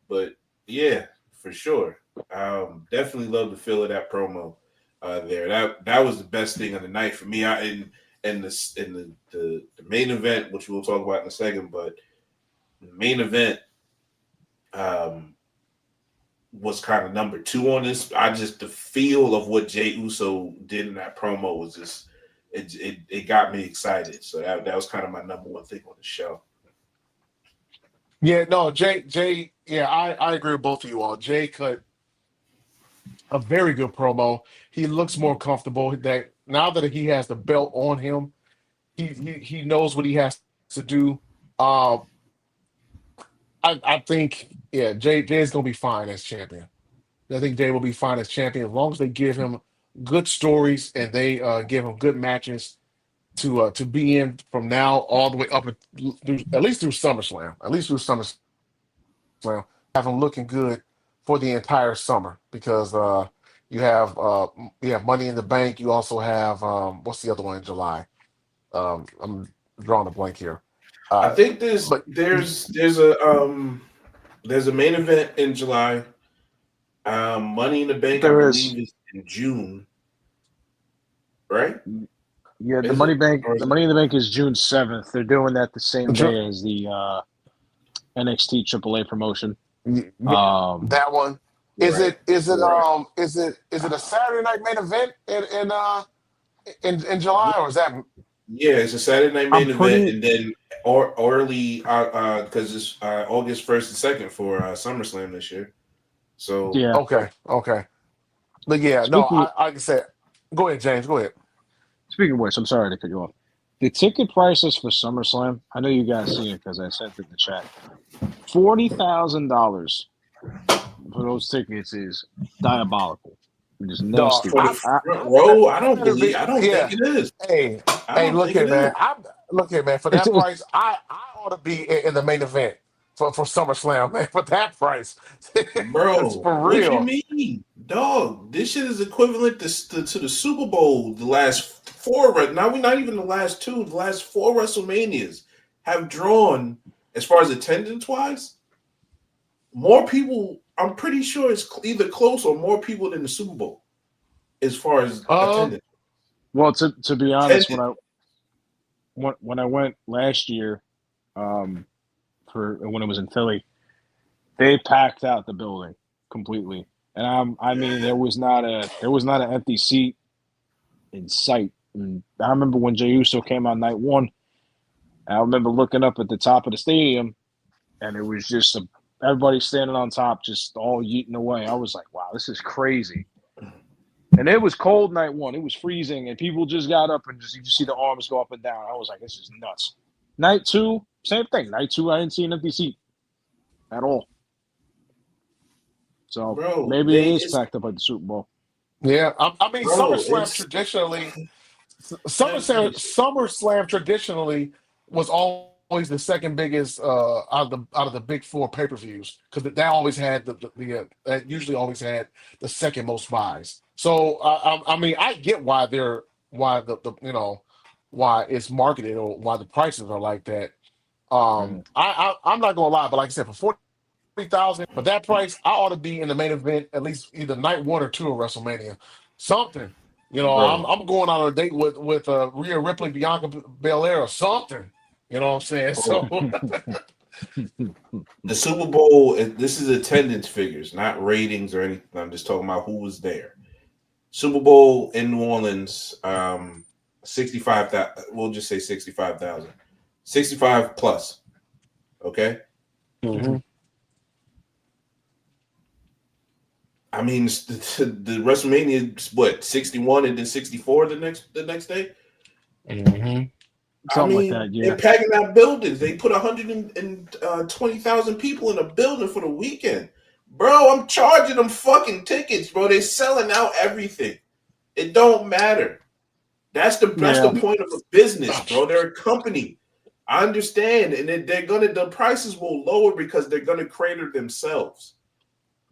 But yeah, for sure. Definitely love the feel of that promo there. That was the best thing of the night for me. In the main event, which we'll talk about in a second, but the main event was kind of number 2 on this. The feel of what Jey Uso did in that promo was just it got me excited. So that was kind of my number 1 thing on the show. Yeah, no, Jay. Yeah, I agree with both of you all. Jay cut a very good promo. He looks more comfortable. That now that he has the belt on him, he knows what he has to do. I think Jay is gonna be fine as champion. I think Jay will be fine as champion as long as they give him good stories and they give him good matches to be in from now all the way up at least through SummerSlam. At least through SummerSlam, have him looking good for the entire summer because you have Money in the Bank. You also have what's the other one in July? I'm drawing a blank here. I think there's But a main event in July. Money in the Bank, There I is. believe, is in June, right? Yeah, the Is Money it? Bank. Or is The it- Money in the Bank is June 7th. They're doing that the same Ju- day as the NXT AAA promotion. yeah, Um, that one. Is Right. it is it Right. is it a Saturday night main event in July or is that Yeah, it's a Saturday night I'm main event, pretty. and then early because it's August 1st and 2nd for SummerSlam this year. So Yeah. okay? But yeah, no, Speaking I can say. Go ahead, James. Go ahead. Speaking of which, I'm sorry to cut you off. The ticket prices for SummerSlam. I know you guys see it because I sent it in the chat. $40,000 for those tickets is diabolical. It is Dog, nasty. for the I front row, I don't better be. believe. I don't Yeah. think it is. Hey, I hey, don't look think here, it is, man. Look here, man. For It's, that it's price, I ought to be in the main event for SummerSlam, man. For that price, it's bro. for What you real. mean, dog? This shit is equivalent to the Super Bowl. The last 4, right now, we're not even the last 2. The last 4 WrestleManias have drawn, as far as attendance wise, more people. I'm pretty sure it's either close or more people than the Super Bowl as far as Um, attendance. well, to be honest, Attendance. when I went last year, for when it was in Philly, they packed out the building completely, and I mean there was not an empty seat in sight. And I remember when Jey Uso came out night 1. I remember looking up at the top of the stadium, and it was just everybody standing on top, just all yeeting away. I was like, wow, this is crazy. And it was cold night 1. It was freezing, and people just got up and you just see the arms go up and down. I was like, this is nuts. Night 2, same thing. Night 2, I didn't see an empty seat at all. So Bro, maybe it is packed up like the Super Bowl. yeah. I mean, bro, SummerSlam it's traditionally, empty. SummerSlam traditionally was always the second biggest out of the big 4 pay-per-views because that always had that usually always had the second most buys. So I mean I get why why the why it's marketed or why the prices are like that. I'm not gonna lie, but like I said, for For that price, I ought to be in the main event at least either night one or two of WrestleMania. Something. I'm bro. I'm going on a date with Rhea Ripley, Bianca Belair, or something. You know what I'm saying? So The Super Bowl. This is attendance figures, not ratings or anything. I'm just talking about who was there. Super Bowl in New Orleans, 65,000. We'll just say 65,000, 65 plus. Okay. Mhm. I mean, the WrestleMania, what, 61 and then 64 the next day. Mhm. I Something like mean, that, they're yeah. packing out buildings. They put 120,000 people in a building for the weekend. Bro, I'm charging them fucking tickets, bro. They're selling out everything. It don't matter. That's the Yeah. point of a business, bro. They're a company. I understand, and the prices will lower because they're gonna crater themselves.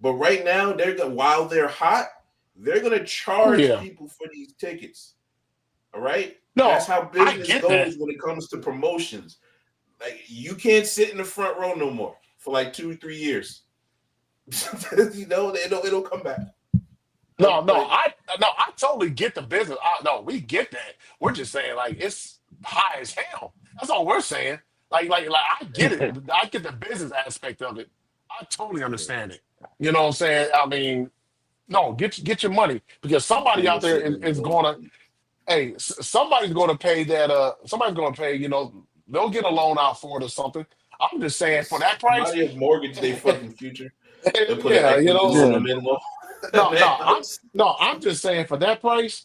But right now, while they're hot, they're gonna Oh charge yeah. people for these tickets. All right, that's No, how I business get that. goes when it comes to promotions. Like you can't sit in the front row no more for like 2-3 years. It'll come back. No, no, But I totally get the business. No, we get that. We're just saying like it's high as hell. That's all we're saying. Like I get it. I get the business aspect of it. I totally understand it. You know what I'm saying? I mean, no, get your money because somebody people out are there sitting in is those. gonna. Hey, somebody's gonna pay that. Somebody's gonna pay. They'll get a loan out for it or something. I'm just saying for that price. Somebody has mortgaged their fucking future. They put an Yeah, equity loan Yeah. on them. no, no, I'm just saying for that price,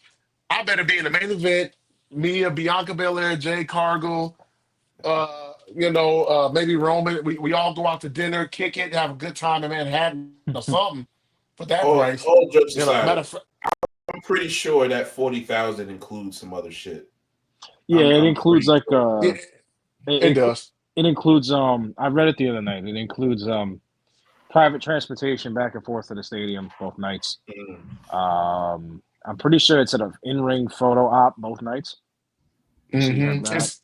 I better be in the main event. Mia, Bianca Belair, Jay Cargill, maybe Roman. We all go out to dinner, kick it, have a good time in Manhattan or something for that price. All jokes Matter aside, of fact, I'm pretty sure that 40,000 includes some other shit. Yeah, it I'm includes pretty like sure. yeah, it, it it does. it includes I read it the other night. It includes private transportation back and forth to the stadium both nights. Mm. I'm pretty sure it's an in-ring photo op both nights. So you have that.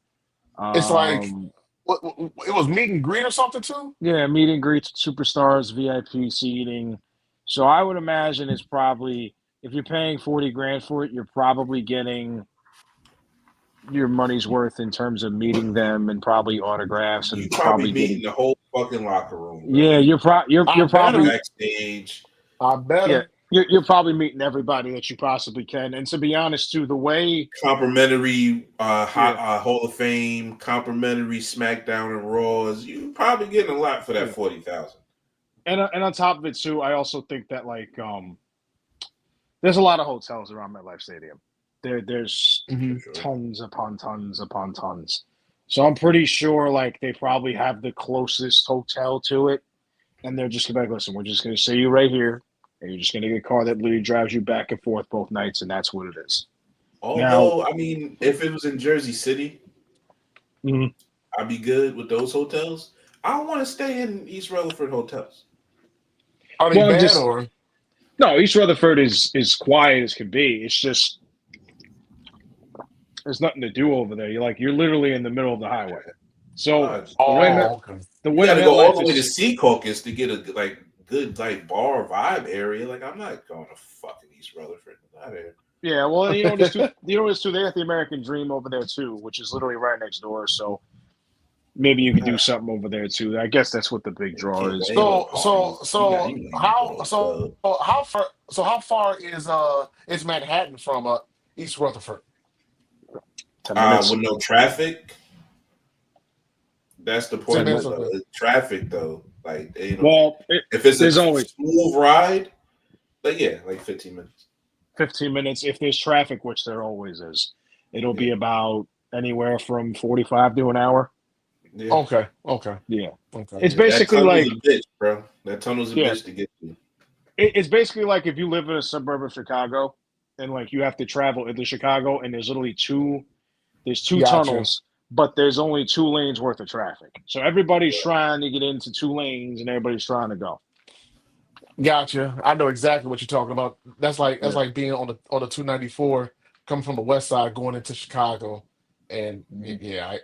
It's like Um, it was meet and greet or something too. yeah, meet and greets, superstars, VIP seating. So I would imagine it's probably if you're paying 40 grand for it, you're probably getting your money's worth in terms of meeting them and probably autographs You and probably probably meeting getting. the whole fucking locker room, bro. Yeah, I you're The better. probably backstage, I yeah, better. you're probably meeting everybody that you possibly can. And to be honest, too, the way complimentary yeah, Hall of Fame, complimentary SmackDown and Raws. You probably getting a lot for that yeah, 40,000. and on top of it too, I also think that there's a lot of hotels around MetLife Stadium. There's For Hmm. sure. tons upon tons upon tons. So I'm pretty sure like they probably have the closest hotel to it, and they're just gonna be like, listen, we're just gonna see you right here, and you're just gonna get a car that literally drives you back and forth both nights, and that's what it is. Now, Although, I mean, if it was in Jersey City, mhm. I'd be good with those hotels. I don't want to stay in East Rutherford hotels. Are they Well, I'm bad just or? no. East Rutherford is quiet as can be. It's just there's nothing to do over there. You're literally in the middle of the highway. So Uh, the way Met Oh, okay. the you way got to go all MetLife the way to is Sea Caucus to get a good bar vibe area. Like I'm not going to fucking East Rutherford. Not there. yeah. Well, you know what it's too. You know what it's too. They got the American Dream over there too, which is literally right next door. So maybe you could do something over there too. I guess that's what the big draw is. Ain't But no So parties. so so You gotta go how to a so club. how far is Manhattan from East Rutherford? 10 minutes. With no traffic, that's the 10 point of minutes. it though. Okay. Traffic though, like Well, if it's a there's always smooth ride, like yeah, like 15 minutes. 15 minutes if there's traffic, which there always is. It'll be Yeah, about anywhere from 45 to an hour. yeah, Okay. Okay. Yeah. Okay. It's yeah. That basically tunnel's like a bitch, bro. That tunnel's a yeah, bitch to get to. it's basically like if you live in a suburb of Chicago and like you have to travel into Chicago and there's two Gotcha. tunnels, but there's only 2 lanes worth of traffic. So everybody's trying to get into 2 lanes and everybody's trying to go. Gotcha. I know exactly what you're talking about. That's Yeah. like being on the 294 coming from the west side going into Chicago. And Mhm. yeah,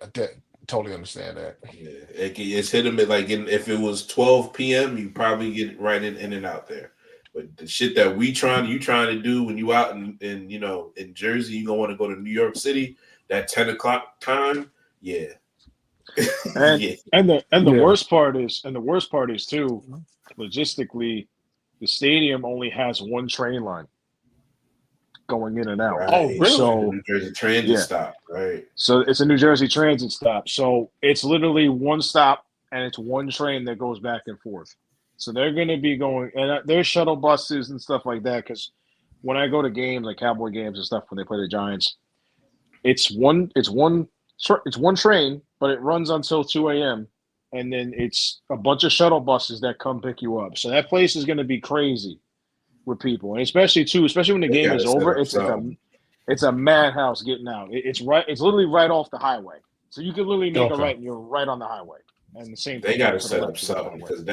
Totally understand that. Yeah, it's hit them at if it was 12 p.m., you probably get right in and out there. But the shit that you trying to do when you out in in Jersey, you gonna want to go to New York City, that 10 o'clock time, yeah. And Yeah. the Yeah. worst part is too, logistically, the stadium only has one train line going in and out. Right. Oh, really? The So New Jersey Transit yeah, stop, right? so it's a New Jersey Transit stop. So it's literally one stop and it's one train that goes back and forth. So they're going to be going, and there's shuttle buses and stuff like that. Because when I go to games, like Cowboy games and stuff, when they play the Giants, it's one train, but it runs until 2 a.m. And then it's a bunch of shuttle buses that come pick you up. So that place is going to be crazy with people, and especially when the They game gotta is set over, up something. it's a madhouse getting out. It's literally right off the highway, so you can literally make a Okay. right, and you're right on the highway. And the same They thing got to for the set up left of the something highway. because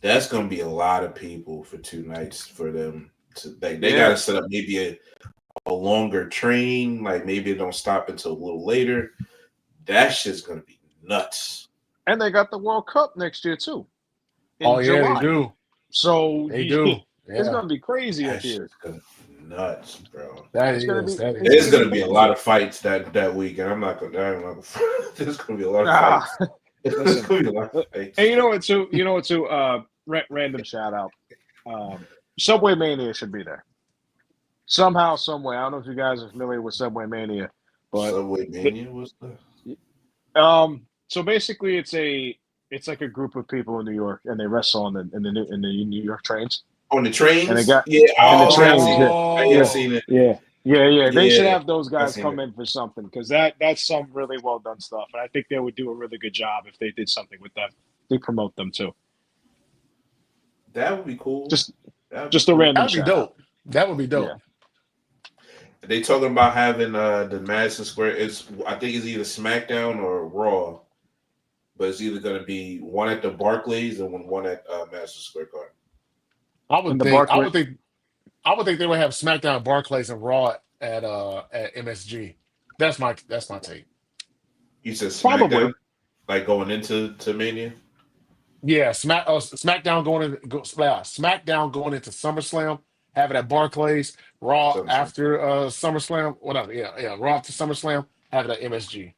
that's going to be a lot of people for 2 nights for them to. They got Yeah. to set up maybe a longer train, like maybe it don't stop until a little later. That shit's going to be nuts. And they got the World Cup next year too, in Oh yeah, July. they do. So They do. it's Yeah. gonna be crazy That up here. shit's going to be nuts, bro. That It's is. gonna be. That It's There's is. going to be a lot crazy. of fights that week, and I'm not going to. There's going to be a lot of Ah, fights. There's listen. going to be a lot of fights. And you know what too? Random shout out. Subway Mania should be there. Somehow, some way. I don't know if you guys are familiar with Subway Mania, but Subway Mania was the. so basically it's like a group of people in New York and they wrestle in the New York trains. On the trains? And they got Yeah. and the Oh, trains, I've seen it. yeah. They should Yeah, have those I've guys seen come it. in for something because that's some really well done stuff. And I think they would do a really good job if they did something with them. They promote them too. That would be cool. Just That'd just be a cool. random That'd be shout out. dope. That would be dope. Yeah. They talking about having the Madison Square. I think it's either SmackDown or Raw, but it's either going to be one at the Barclays and one at Madison Square Garden. I would And the think. I Barclay, would think. I would think they would have SmackDown, Barclays, and Raw at MSG. That's my take. You said probably. SmackDown, like going into Mania. Yeah, SmackDown SmackDown going into SummerSlam, have it at Barclays, Raw SummerSlam. after SummerSlam, whatever. Yeah, Raw after SummerSlam, have it at MSG.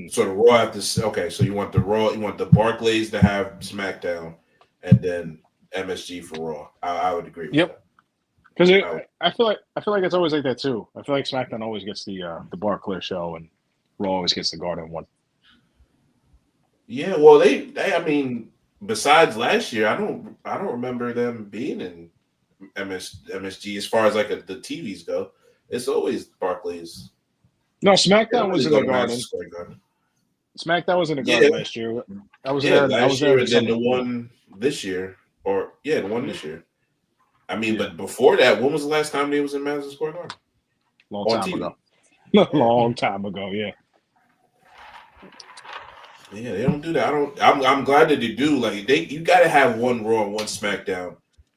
So the Raw after. Okay, so you want the Barclays to have SmackDown, and then MSG for Raw. I would agree with Yep. that. Because I feel like it's always like that too. I feel like SmackDown always gets the Barclay show and Raw always gets the Garden one. Yeah, well, they I mean, besides last year, I don't remember them being in MSG as far as like the TVs go. It's always Barclays. No, They SmackDown don't was really in go the to Madison Garden. Square Garden. SmackDown was in the Garden Yeah. last year. I was Yeah, there. I was last there year in and then the December. one this year, the one this year. I mean, but before that, when was the last time they was in Madison Square Garden? Long On time TV. ago. Long time ago. Yeah. Yeah, they don't do that. I'm glad that they do. Like you got to have one Raw and one SmackDown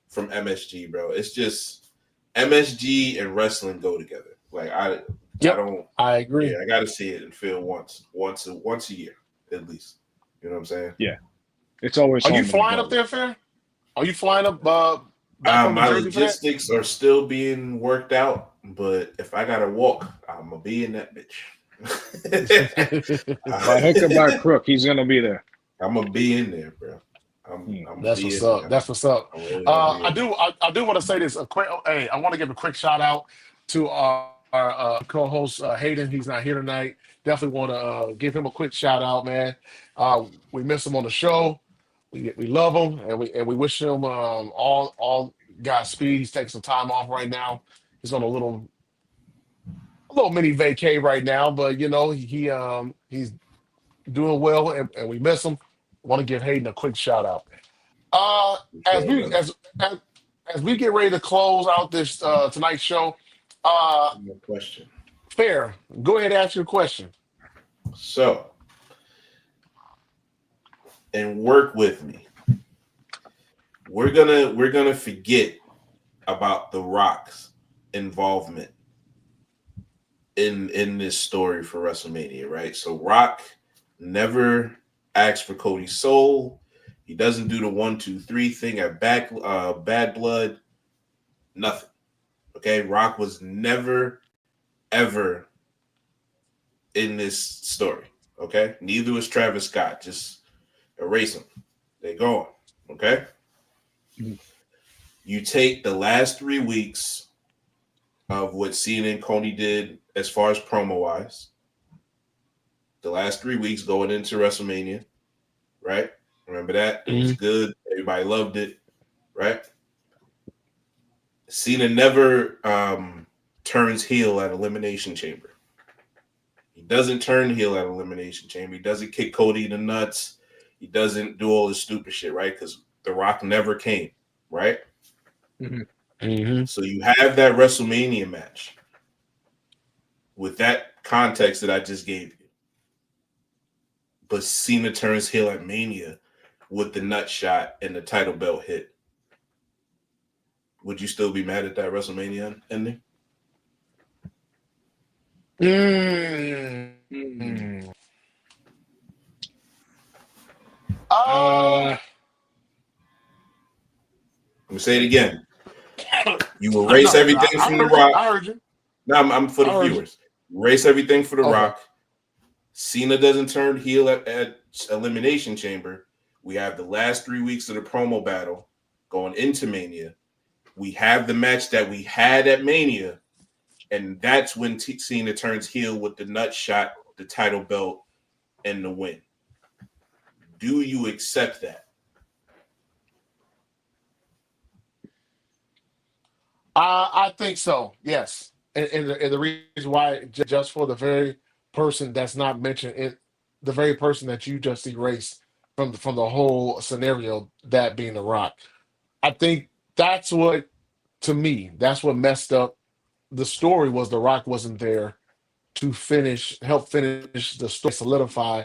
from MSG, bro. It's just MSG and wrestling go together. Like I don't. I agree. Yeah, I got to see it and feel once a year at least. You know what I'm saying? Yeah. It's always. Are you home in the flying up Garden. there, Fair? Are you flying up back from New My Jersey for that? logistics are still being worked out, but if I gotta walk, I'm gonna be in that bitch. By hook or by crook, he's gonna be there. I'm gonna be in there, bro. I'm That's what's up. That's what's up. Really I do want to say this. I want to give a quick shout out to our co-host Hayden. He's not here tonight. Definitely want to give him a quick shout out, man. We miss him on the show. We love him and we wish him all Godspeed. He's taking some time off right now. He's on a little mini vacay right now, but he's doing well and we miss him. Want to give Hayden a quick shout out. As we get ready to close out this tonight's show, No question. Fair, go ahead and ask your question. So, and work with me. We're gonna forget about The Rock's involvement in this story for WrestleMania, right? So Rock never asks for Cody's soul. He doesn't do the 1, 2, 3 thing at Bad Blood. Nothing. Okay, Rock was never ever in this story. Okay, neither was Travis Scott. Just erase them. They gone. Okay. Mhm. You take the last 3 weeks of what Cena and Cody did as far as promo wise. The last 3 weeks going into WrestleMania, right? Remember that? It was good. Everybody loved it, right? Cena never turns heel at Elimination Chamber. He doesn't turn heel at Elimination Chamber. He doesn't kick Cody in the nuts. He doesn't do all this stupid shit, right? Because The Rock never came, right? Mm-hmm. So you have that WrestleMania match with that context that I just gave you. But Cena turns heel at Mania with the nut shot and the title belt hit. Would you still be mad at that WrestleMania ending? Mm. Let me say it again. You erase everything from The Rock. I heard you. No, I'm for the viewers. Erase everything for The Rock. Cena doesn't turn heel at Elimination Chamber. We have the last 3 weeks of the promo battle going into Mania. We have the match that we had at Mania, and that's when Cena turns heel with the nut shot, the title belt, and the win. Do you accept that? I think so. Yes, and the reason why, just for the very person that's not mentioned, the very person that you just erased from the whole scenario, that being The Rock. I think that's what, to me, that's what messed up the story, was The Rock wasn't there to help finish the story, solidify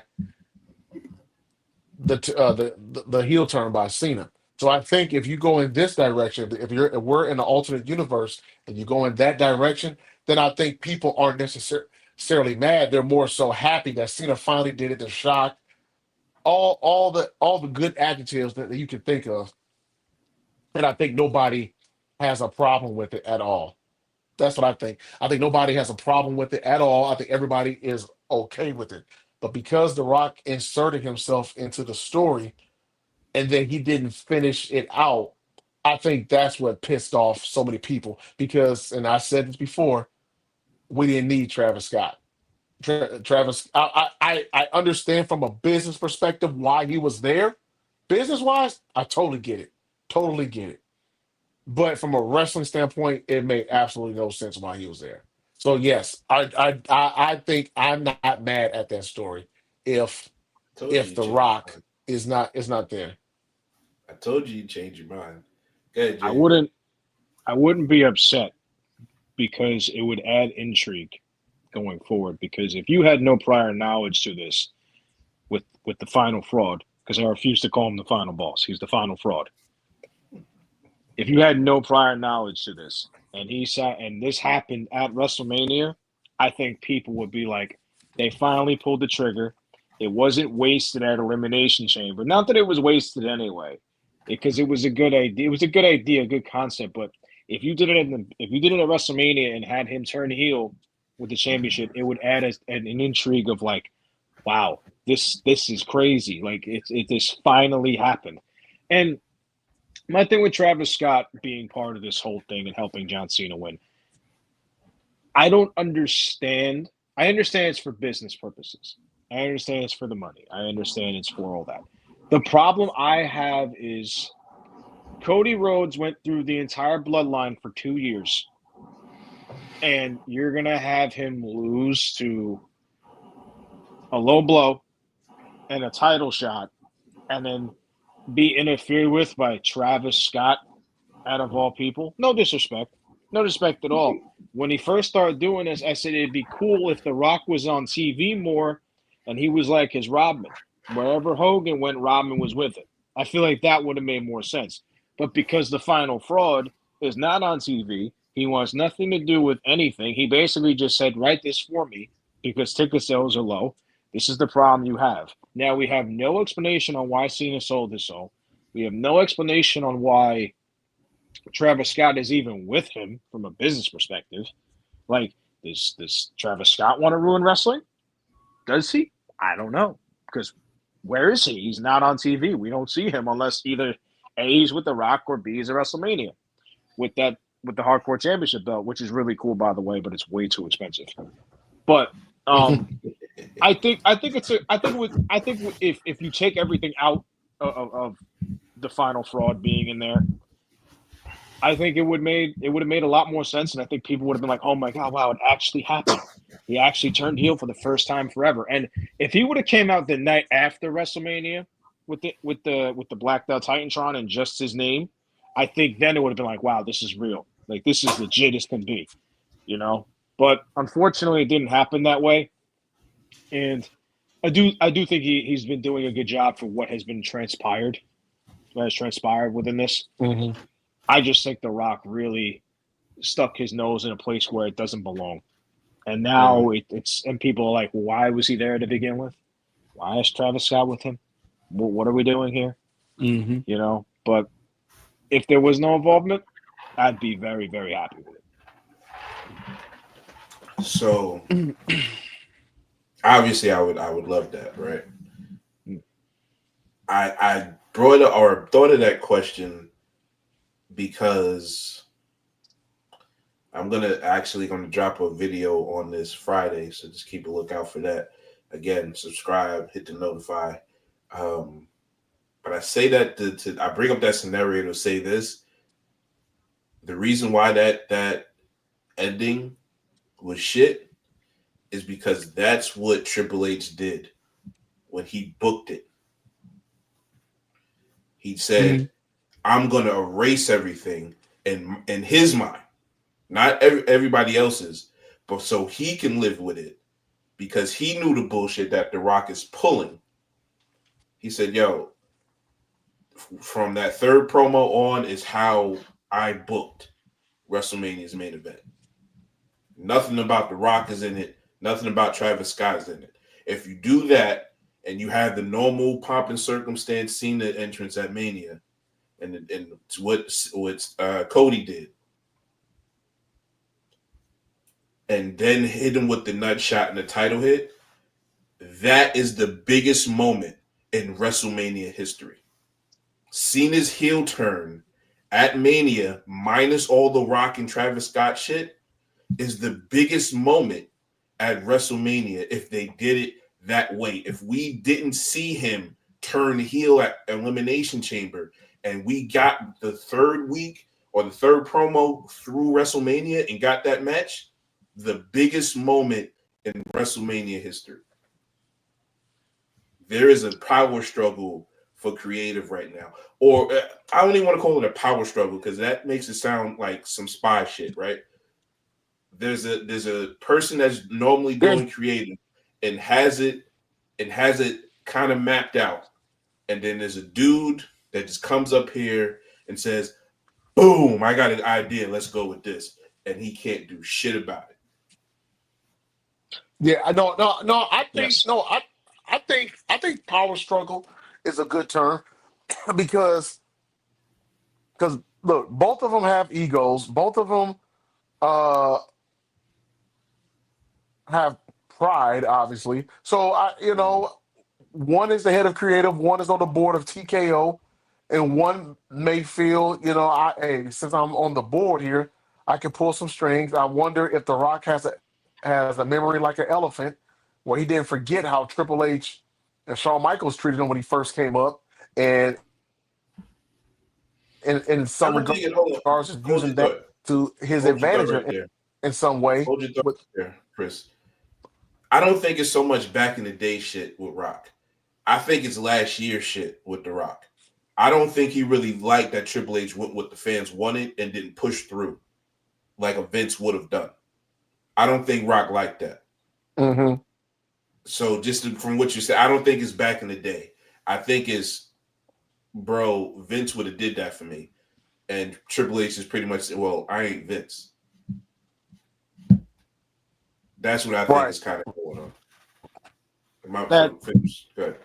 the heel turn by Cena. So I think if you go in this direction, if we're in an alternate universe and you go in that direction, then I think people aren't necessarily mad. They're more so happy that Cena finally did it. The shock, all the good adjectives that you can think of, and I think nobody has a problem with it at all. That's what I think. I think nobody has a problem with it at all. I think everybody is okay with it. But because The Rock inserted himself into the story and then he didn't finish it out, I think that's what pissed off so many people. Because, and I said this before, we didn't need Travis Scott. Travis, I understand from a business perspective why he was there. Business wise, I totally get it. Totally get it. But from a wrestling standpoint, it made absolutely no sense why he was there. So yes, I think I'm not mad at that story if The Rock is not there. I told you change your mind. Go ahead, Jay. I wouldn't be upset because it would add intrigue going forward. Because if you had no prior knowledge to this with the final fraud, because I refuse to call him the final boss, he's the final fraud. If you had no prior knowledge to this and this happened at WrestleMania, I think people would be like, they finally pulled the trigger. It wasn't wasted at Elimination Chamber. Not that it was wasted anyway, because it was a good idea. It was a good idea, a good concept. But if you did it at WrestleMania and had him turn heel with the championship, it would add an intrigue of like, wow, this is crazy. Like this finally happened. And my thing with Travis Scott being part of this whole thing and helping John Cena win, I don't understand. I understand it's for business purposes. I understand it's for the money. I understand it's for all that. The problem I have is Cody Rhodes went through the entire bloodline for 2 years, and you're going to have him lose to a low blow and a title shot, and then be interfered with by Travis Scott, out of all people. No disrespect. No disrespect at all. When he first started doing this, I said it'd be cool if The Rock was on TV more and he was like his Rodman. Wherever Hogan went, Rodman was with it. I feel like that would have made more sense. But because the final fraud is not on TV, He wants nothing to do with anything. He basically just said, write this for me because ticket sales are low. This is the problem you have. Now, we have no explanation on why Cena sold his soul. We have no explanation on why Travis Scott is even with him from a business perspective. Like, does Travis Scott want to ruin wrestling? Does he? I don't know. Because where is he? He's not on TV. We don't see him unless either A, he's with The Rock, or B, he's at WrestleMania with the Hardcore Championship belt, which is really cool, by the way, but it's way too expensive. But I think if you take everything out of the final fraud being in there, I think it would have made a lot more sense, and I think people would have been like, "Oh my god, wow, it actually happened. He actually turned heel for the first time forever." And if he would have came out the night after WrestleMania with the Black Belt Titantron and just his name, I think then it would have been like, "Wow, this is real. Like this is legit as can be," you know. But unfortunately, it didn't happen that way, and I do think he's been doing a good job for what has transpired within this. Mm-hmm. I just think The Rock really stuck his nose in a place where it doesn't belong. And now and people are like, well, why was he there to begin with? Why is Travis Scott with him? What are we doing here? Mm-hmm. You know, but if there was no involvement, I'd be very, very happy with it. So obviously I would love that, right? I brought it or thought of that question because I'm gonna drop a video on this Friday, so just keep a lookout for that. Again, subscribe, hit the notify. But I say that I bring up that scenario to say this. The reason why that ending was shit is because that's what Triple H did when he booked it. He said, I'm going to erase everything in his mind, not everybody else's, but so he can live with it because he knew the bullshit that The Rock is pulling. He said, yo, from that third promo on is how I booked WrestleMania's main event. Nothing about The Rock is in it. Nothing about Travis Scott is in it. If you do that and you have the normal pomp and circumstance Cena entrance at Mania, and what Cody did, and then hit him with the nut shot and the title hit, that is the biggest moment in WrestleMania history. Cena's heel turn at Mania, minus all the Rock and Travis Scott shit, is the biggest moment at WrestleMania if they did it that way. If we didn't see him turn heel at Elimination Chamber and we got the third week or the third promo through WrestleMania and got that match, the biggest moment in WrestleMania history. There is a power struggle for creative right now. Or I don't even want to call it a power struggle because that makes it sound like some spy shit, right? There's a person that's normally doing creative and has it kind of mapped out. And then there's a dude that just comes up here and says, boom, I got an idea. Let's go with this. And he can't do shit about it. Yeah, no. I think power struggle is a good term because look, both of them have egos. Both of them have pride, obviously. So one is the head of creative, one is on the board of TKO, and one may feel, hey, since I'm on the board here, I can pull some strings. I wonder if The Rock has a memory like an elephant, where he didn't forget how Triple H and Shawn Michaels treated him when he first came up, and in some regards, just using that to his advantage in some way. Hold your thought there, Chris. I don't think it's so much back in the day shit with Rock. I think it's last year shit with The Rock. I don't think he really liked that Triple H went what the fans wanted and didn't push through like a Vince would have done. I don't think Rock liked that. Mm-hmm. So just from what you said, I don't think it's back in the day. I think it's, bro, Vince would have did that for me. And Triple H is pretty much, well, I ain't Vince. That's what I think Right. is kind of going on. That- Good.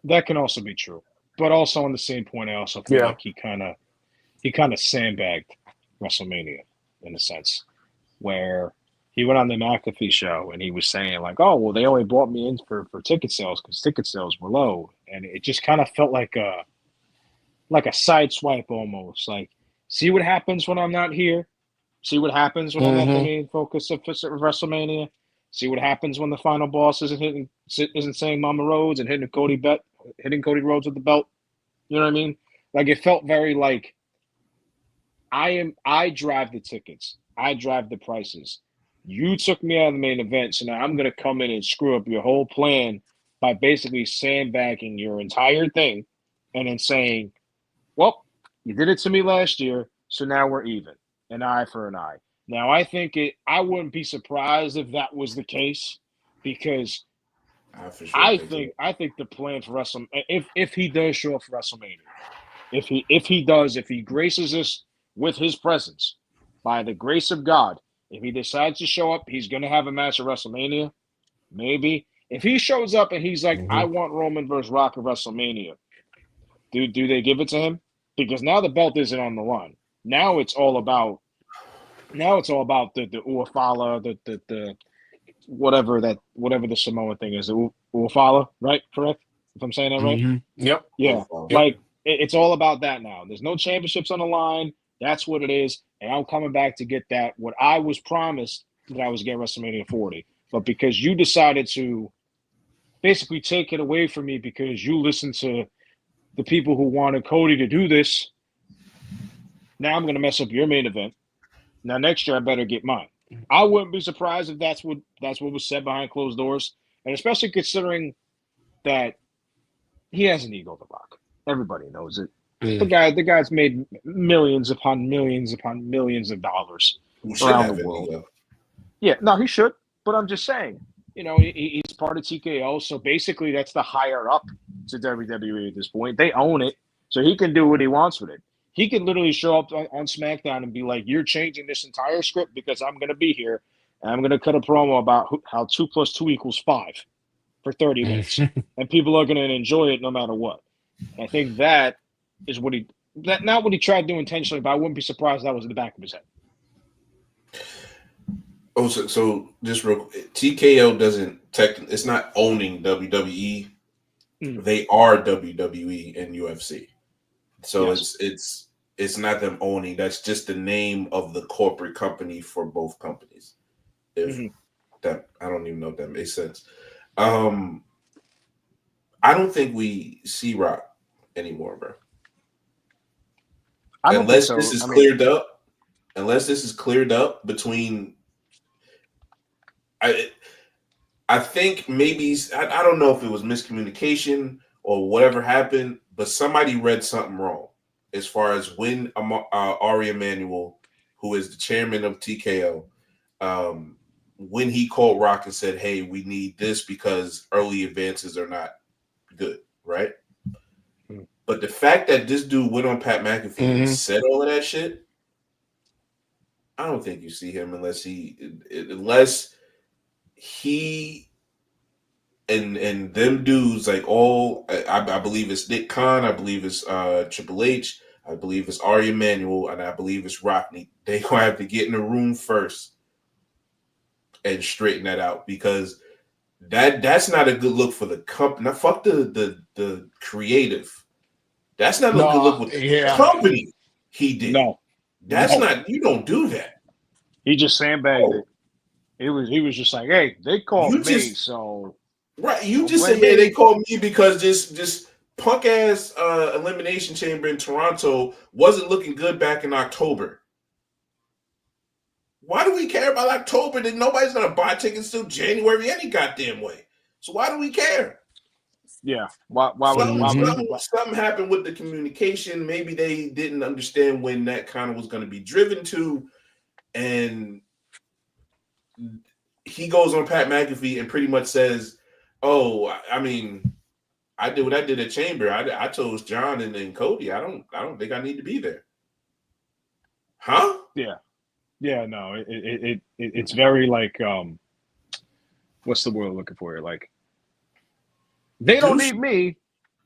That can also be true, but also on the same point, I also feel Yeah. like he kind of sandbagged WrestleMania in a sense, where he went on the McAfee show and he was saying like, "Oh, well, they only brought me in for ticket sales because ticket sales were low," and it just kind of felt like a side swipe almost. Like, see what happens when I'm not here. See what happens when I'm not the main focus of WrestleMania. See what happens when the final boss isn't saying Mama Rhodes and hitting Cody Rhodes with the belt. You know what I mean? Like, it felt very like I drive the tickets. I drive the prices. You took me out of the main event, so now I'm gonna come in and screw up your whole plan by basically sandbagging your entire thing and then saying, well, you did it to me last year, so now we're even. An eye for an eye. Now, I wouldn't be surprised if that was the case because I for sure I think the plan for WrestleMania, if he does show up for WrestleMania, if he graces us with his presence, by the grace of God, if he decides to show up, he's going to have a match at WrestleMania. Maybe if he shows up and he's like, I want Roman versus Rock at WrestleMania, do they give it to him? Because now the belt isn't on the line. Now it's all about the Uafala, the whatever the Samoan thing is, the Uafala, right? Correct? If I'm saying that right? Yep. Yeah. Yep. Like it's all about that now. There's no championships on the line. That's what it is. And I'm coming back to get that what I was promised that I was getting WrestleMania 40. But because you decided to basically take it away from me because you listened to the people who wanted Cody to do this, now I'm going to mess up your main event. Now next year I better get mine. I wouldn't be surprised if that's what was said behind closed doors, and especially considering that he has an ego, The Rock. Everybody knows it. The guy's made millions upon millions upon millions of dollars around the world. Yeah, no, he should. But I'm just saying, he's part of TKO, so basically that's the higher up to WWE at this point. They own it, so he can do what he wants with it. He could literally show up on SmackDown and be like, "You're changing this entire script because I'm going to be here, and I'm going to cut a promo about how 2 + 2 = 5 for 30 minutes, and people are going to enjoy it no matter what." And I think that is not what he tried to do intentionally, but I wouldn't be surprised that was in the back of his head. Oh, so just real quick, TKO doesn't it's not owning WWE. They are WWE and UFC. So yes. It's not them owning. That's just the name of the corporate company for both companies. If that, I don't even know if that makes sense. I don't think we see Rock anymore, bro. Unless this is cleared up. Unless this is cleared up between. I think maybe I don't know if it was miscommunication or whatever happened, but somebody read something wrong as far as when Ari Emanuel, who is the chairman of TKO, when he called Rock and said, "Hey, we need this because early advances are not good," right? But the fact that this dude went on Pat McAfee and said all of that shit, I don't think you see him unless he and them dudes like I believe it's Nick Khan, I believe it's Triple H, I believe it's Ari Emanuel, and I believe it's Rockney. They gonna have to get in the room first and straighten that out because that's not a good look for the company. Now, fuck the creative. That's not a good look with the company. He did. No, that's not. You don't do that. He just sandbagged it. He was just like, "Hey, they called me, so right." You just say, "Yeah, they called me because this punk ass elimination chamber in Toronto wasn't looking good back in October." Why do we care about October? Then nobody's gonna buy tickets till January any goddamn way. So why do we care? Yeah. Something happened with the communication. Maybe they didn't understand when that kind of was going to be driven to, and he goes on Pat McAfee and pretty much says, "Oh, I mean, I did what I did at Chamber. I chose John and then Cody. I don't think I need to be there." Huh? Yeah. Yeah. No. It's very like what's the word I'm looking for here? Like, they don't need me,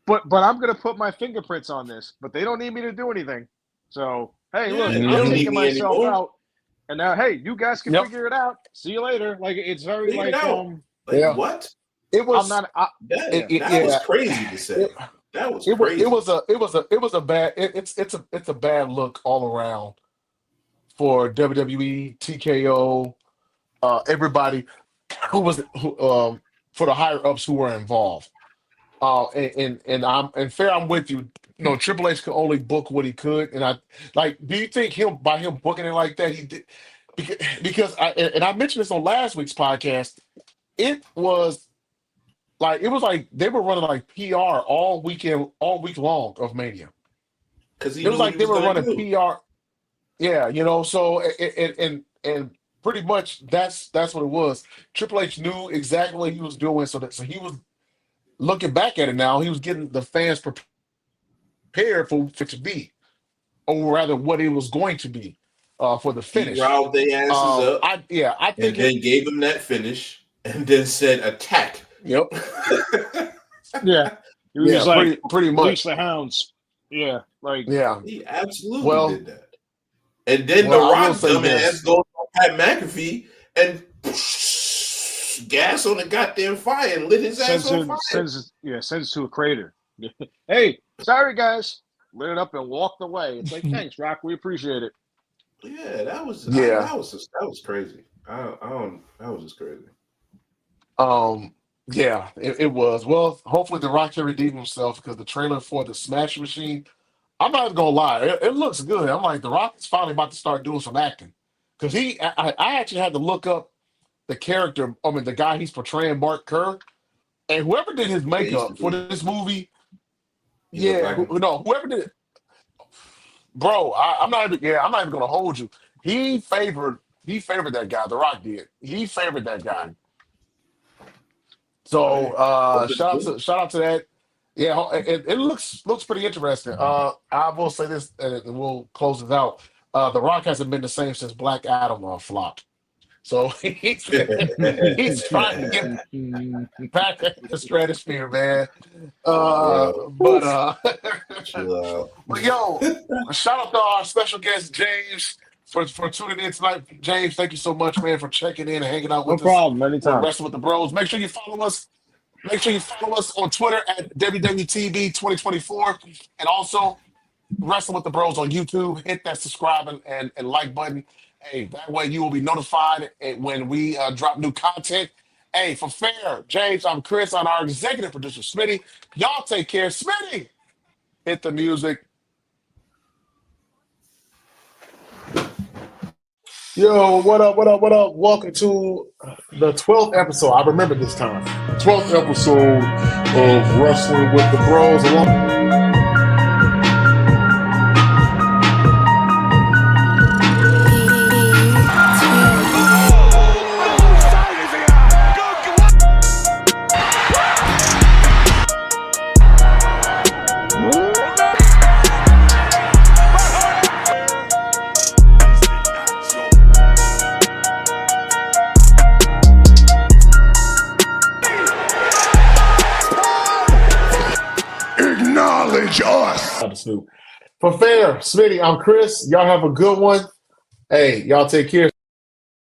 but I'm gonna put my fingerprints on this. But they don't need me to do anything. So hey, look, they I'm don't need taking me myself anymore. out, and now hey, you guys can figure it out. See you later. Like it's very Figure it like out. Like Yeah. what? It was I'm not. That was crazy to say. That was crazy. it was a bad it's a bad look all around for WWE, TKO, everybody for the higher ups who were involved. I'm with you. No, Triple H could only book what he could, and I like. Do you think by him booking it like that he did? Because I mentioned this on last week's podcast. It was it was like they were running like PR all week long of Mania. Because he It knew was what like he they was were going to running do. PR. Yeah, so and pretty much that's what it was. Triple H knew exactly what he was doing, so he was looking back at it now. He was getting the fans prepared for it to be, or rather, what it was going to be for the He finish. riled their asses up I think and then gave him that finish and then said attack. Yep. Yeah, he was Yeah, like pretty release much. the hounds. Yeah, like Yeah. He absolutely Well, did that. And then well, The I will Rock say dumbass this. goes on Pat McAfee and gas on the goddamn fire and lit his ass on fire. Sends to a crater. Hey, sorry guys, lit it up and walked away. It's like thanks, Rock, we appreciate it. Yeah, that was Yeah. that was crazy. That was just crazy. Yeah, it was. Well, hopefully The Rock can redeem himself because the trailer for the Smash Machine, I'm not even gonna lie, it looks good. I'm like, The Rock is finally about to start doing some acting because I actually had to look up the character. I mean, the guy he's portraying, Mark Kerr, and whoever did his makeup for this movie. Yeah, whoever did it, bro. I'm not even gonna hold you. He favored that guy. The Rock did. He favored that guy. So shout out to that. Yeah, it looks pretty interesting. I will say this, and we'll close this out. The Rock hasn't been the same since Black Adam flopped. So he's trying to get back at the stratosphere, man. But yo, shout out to our special guest James for tuning in tonight. James, thank you so much, man, for checking in and hanging out with us. No problem, anytime. Wrestling with the Bros. Make sure you follow us. Make sure you follow us on Twitter at WWTB 2024, and also Wrestling with the Bros on YouTube. Hit that subscribe and like button. Hey, that way you will be notified when we drop new content. Hey, for fair, James, I'm Chris. I'm our executive producer, Smitty. Y'all take care. Smitty, hit the music. Yo, what up? Welcome to the 12th episode. I remember this time. 12th episode of Wrestling with the Bros. Acknowledge us. For fair, Smitty, I'm Chris. Y'all have a good one. Hey, y'all take care.